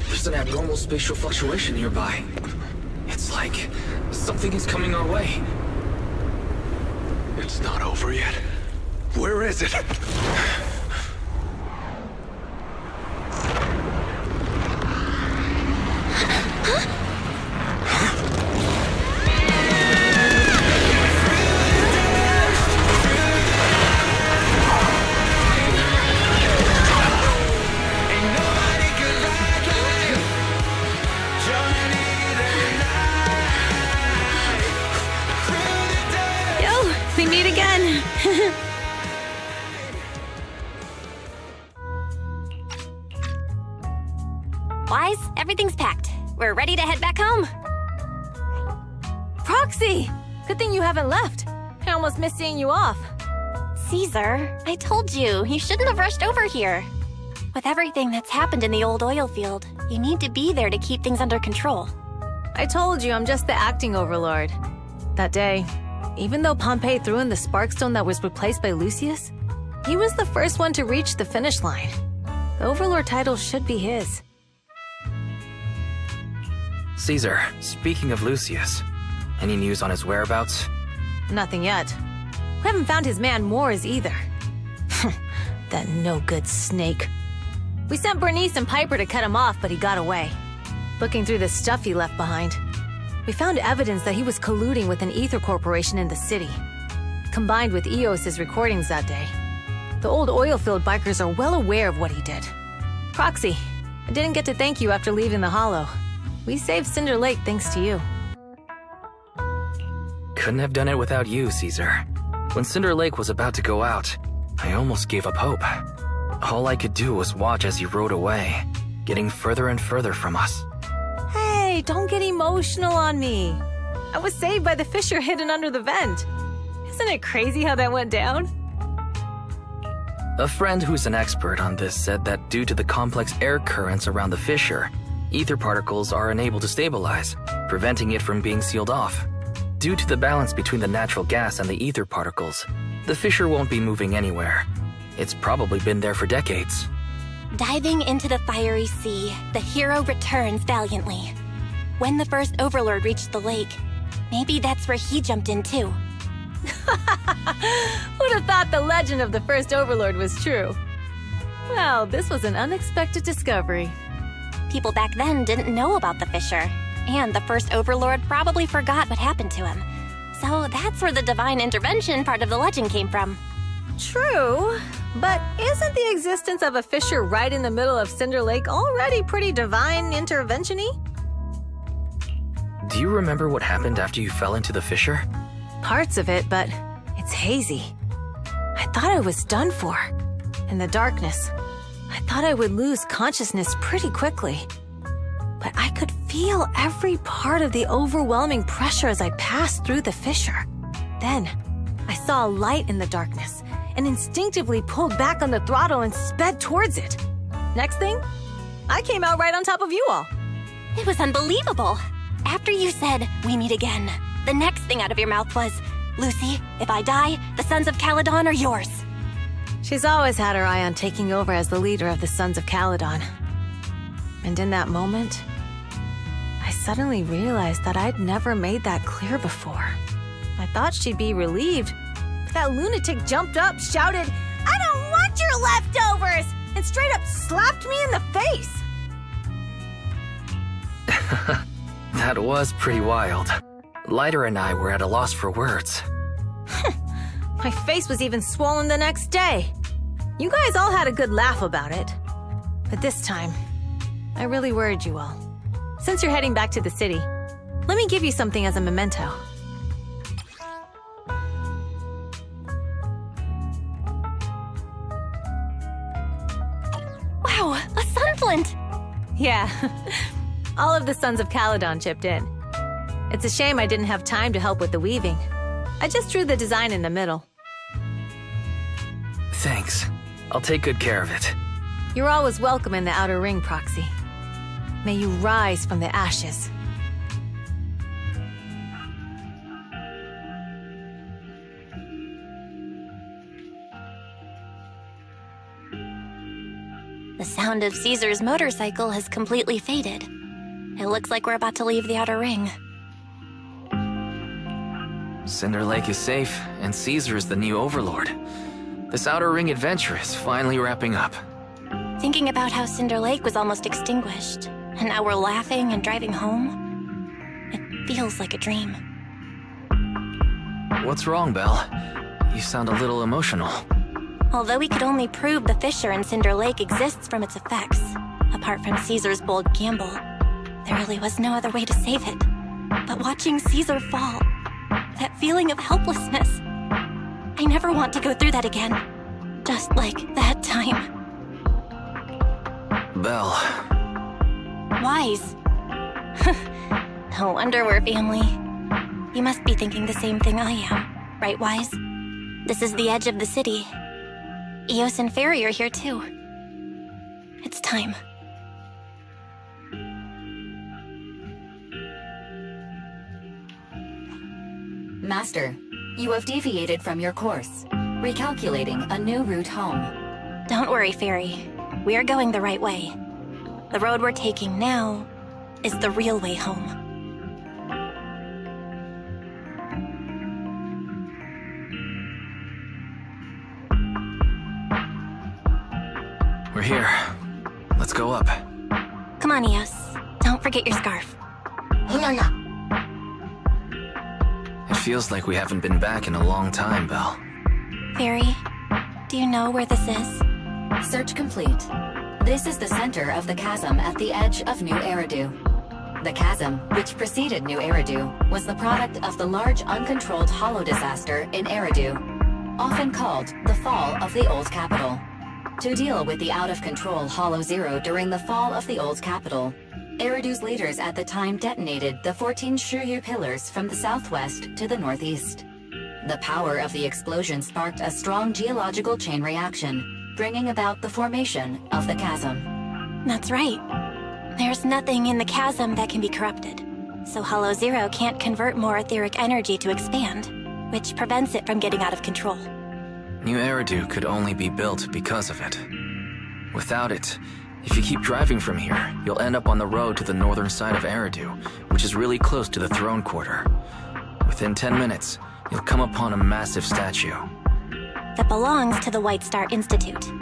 there's an abnormal spatial fluctuation nearby. It's like something is coming our way. It's not over yet. Where is it? We meet again. Wise, everything's packed. We're ready to head back home. Proxy! Good thing you haven't left. I almost missed seeing you off. Caesar, I told you, you shouldn't have rushed over here. With everything that's happened in the old oil field, you need to be there to keep things under control. I told you I'm just the acting overlord. That day, even though Pompey threw in the Sparkstone that was replaced by Lucius, he was the first one to reach the finish line. The overlord title should be his. Caesar, speaking of Lucius, any news on his whereabouts? Nothing yet. We haven't found his man Moores either. That no-good snake. We sent Bernice and Piper to cut him off, but he got away. Looking through the stuff he left behind, we found evidence that he was colluding with an ether corporation in the city, combined with Eos's recordings that day. The old oilfield bikers are well aware of what he did. Proxy, I didn't get to thank you after leaving the Hollow. We saved Cinder Lake thanks to you. Couldn't have done it without you, Caesar. When Cinder Lake was about to go out, I almost gave up hope. All I could do was watch as he rode away, getting further and further from us. Hey, don't get emotional on me. I was saved by the fissure hidden under the vent. Isn't it crazy how that went down? A friend who's an expert on this said that due to the complex air currents around the fissure, ether particles are unable to stabilize, preventing it from being sealed off. Due to the balance between the natural gas and the ether particles, the fissure won't be moving anywhere. It's probably been there for decades. Diving into the fiery sea, the hero returns valiantly. When the first overlord reached the lake, maybe that's where he jumped in too. Who'd have thought the legend of the first overlord was true? Well, this was an unexpected discovery. People back then didn't know about the fissure, and the first overlord probably forgot what happened to him. So that's where the divine intervention part of the legend came from. True, but isn't the existence of a fissure right in the middle of Cinder Lake already pretty divine intervention-y? Do you remember what happened after you fell into the fissure? Parts of it, but it's hazy. I thought I was done for. In the darkness, I thought I would lose consciousness pretty quickly. But I could feel every part of the overwhelming pressure as I passed through the fissure. Then, I saw a light in the darkness and instinctively pulled back on the throttle and sped towards it. Next thing, I came out right on top of you all. It was unbelievable. After you said, "We meet again," the next thing out of your mouth was, Lucy, if I die, the Sons of Caledon are yours. She's always had her eye on taking over as the leader of the Sons of Caledon. And in that moment, I suddenly realized that I'd never made that clear before. I thought she'd be relieved, but that lunatic jumped up, shouted, "I don't want your leftovers!" and straight up slapped me in the face. That was pretty wild. Lighter and I were at a loss for words. My face was even swollen the next day. You guys all had a good laugh about it. But this time, I really worried you all. Since you're heading back to the city, let me give you something as a memento. Wow, a sunflint! Yeah, all of the Sons of Caledon chipped in. It's a shame I didn't have time to help with the weaving. I just drew the design in the middle. Thanks. I'll take good care of it. You're always welcome in the Outer Ring, Proxy. May you rise from the ashes. The sound of Caesar's motorcycle has completely faded. It looks like we're about to leave the Outer Ring. Cinder Lake is safe, and Caesar is the new overlord. This Outer Ring adventure is finally wrapping up. Thinking about how Cinder Lake was almost extinguished, and now we're laughing and driving home, it feels like a dream. What's wrong, Belle? You sound a little emotional. Although we could only prove the fissure in Cinder Lake exists from its effects, apart from Caesar's bold gamble, there really was no other way to save it. But watching Caesar fall, that feeling of helplessness, I never want to go through that again. Just like that time. Belle. Wise. No wonder we're family. You must be thinking the same thing I am, right, Wise? This is the edge of the city. Eos and Fairy are here too. It's time. Master, you have deviated from your course, recalculating a new route home. Don't worry, Fairy. We are going the right way. The road we're taking now is the real way home. We're here. Let's go up. Come on, Eos. Don't forget your scarf. It feels like we haven't been back in a long time, Belle. Fairy, do you know where this is? Search complete. This is the center of the chasm at the edge of New Eridu. The chasm, which preceded New Eridu, was the product of the large uncontrolled hollow disaster in Eridu, often called the fall of the old capital. To deal with the out-of-control Hollow Zero during the fall of the old capital, Eridu's leaders at the time detonated the 14 Shuryu pillars from the southwest to the northeast. The power of the explosion sparked a strong geological chain reaction, bringing about the formation of the chasm. That's right. There's nothing in the chasm that can be corrupted, so Hollow Zero can't convert more etheric energy to expand, which prevents it from getting out of control. New Eridu could only be built because of it. Without it, if you keep driving from here, you'll end up on the road to the northern side of Eridu, which is really close to the throne quarter. Within 10 minutes, you'll come upon a massive statue. That belongs to the White Star Institute.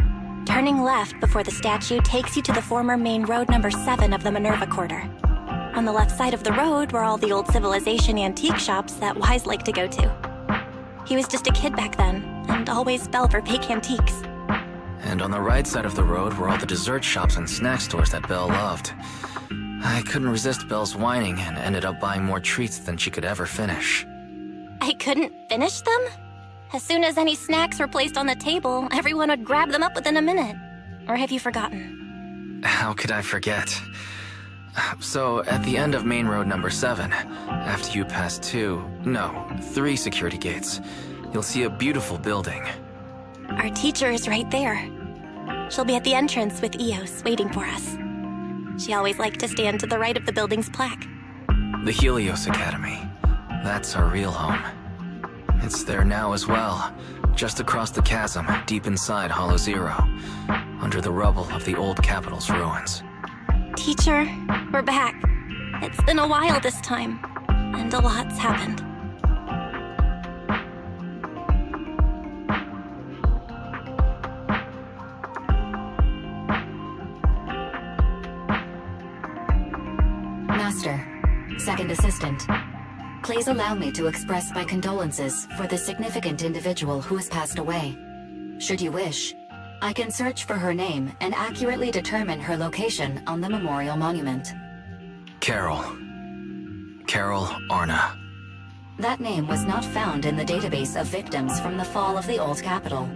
Turning left before the statue takes you to the former main road number 7 of the Minerva Quarter. On the left side of the road were all the old civilization antique shops that Wise liked to go to. He was just a kid back then, and always fell for fake antiques. And on the right side of the road were all the dessert shops and snack stores that Belle loved. I couldn't resist Belle's whining and ended up buying more treats than she could ever finish. I couldn't finish them? As soon as any snacks were placed on the table, everyone would grab them up within a minute. Or have you forgotten? How could I forget? So, at the end of main road number 7, after you pass 3 security gates, you'll see a beautiful building. Our teacher is right there. She'll be at the entrance with Eos, waiting for us. She always liked to stand to the right of the building's plaque. The Helios Academy. That's our real home. It's there now as well, just across the chasm, deep inside Hollow Zero, under the rubble of the old capital's ruins. Teacher, we're back. It's been a while this time, and a lot's happened. Master, Second Assistant, please allow me to express my condolences for the significant individual who has passed away. Should you wish, I can search for her name and accurately determine her location on the memorial monument. Carol Arna. That name was not found in the database of victims from the fall of the old capital.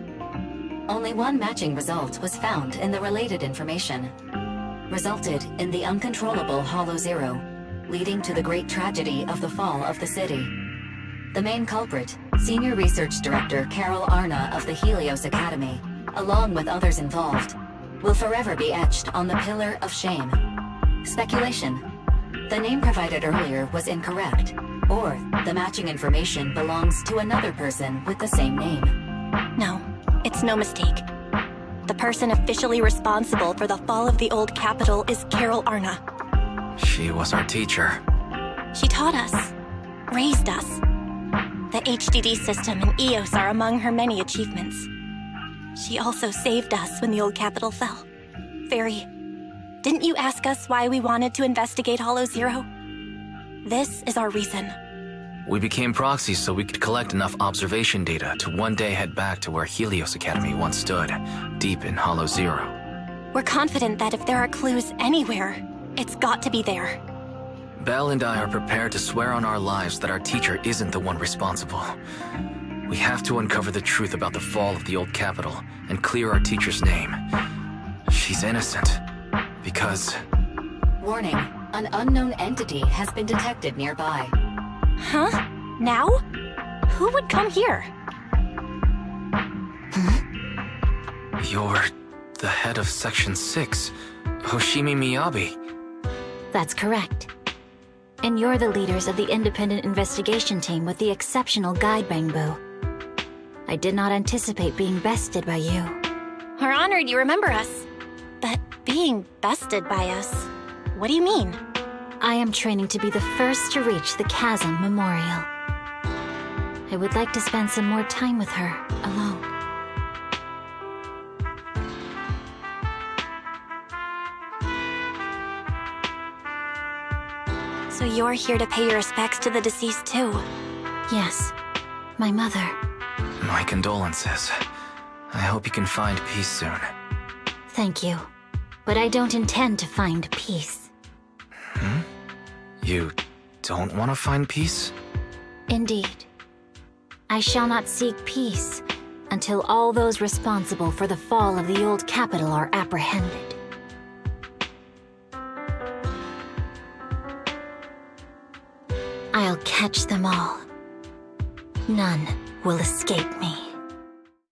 Only one matching result was found in the related information. Resulted in the uncontrollable Hollow Zero, leading to the great tragedy of the fall of the city. The main culprit, Senior Research Director Carol Arna of the Helios Academy, along with others involved, will forever be etched on the Pillar of Shame. Speculation. The name provided earlier was incorrect, or the matching information belongs to another person with the same name. No, it's no mistake. The person officially responsible for the fall of the old capital is Carol Arna. She was our teacher. She taught us, raised us. The HDD system and EOS are among her many achievements. She also saved us when the old capital fell. Fairy, didn't you ask us why we wanted to investigate Hollow Zero? This is our reason. We became proxies so we could collect enough observation data to one day head back to where Helios Academy once stood, deep in Hollow Zero. We're confident that if there are clues anywhere, it's got to be there. Belle and I are prepared to swear on our lives that our teacher isn't the one responsible. We have to uncover the truth about the fall of the old capital and clear our teacher's name. She's innocent. Because... Warning, an unknown entity has been detected nearby. Huh? Now? Who would come here? You're the head of Section 6, Hoshimi Miyabi. That's correct. And you're the leaders of the independent investigation team with the exceptional guide Bangbu. I did not anticipate being bested by you. We're honored you remember us. But being bested by us, what do you mean? I am training to be the first to reach the Chasm Memorial. I would like to spend some more time with her, alone. So you're here to pay your respects to the deceased too? Yes, my mother. My condolences. I hope you can find peace soon. Thank you. But I don't intend to find peace. You don't want to find peace? Indeed. I shall not seek peace until all those responsible for the fall of the old capital are apprehended. I'll catch them all. None will escape me.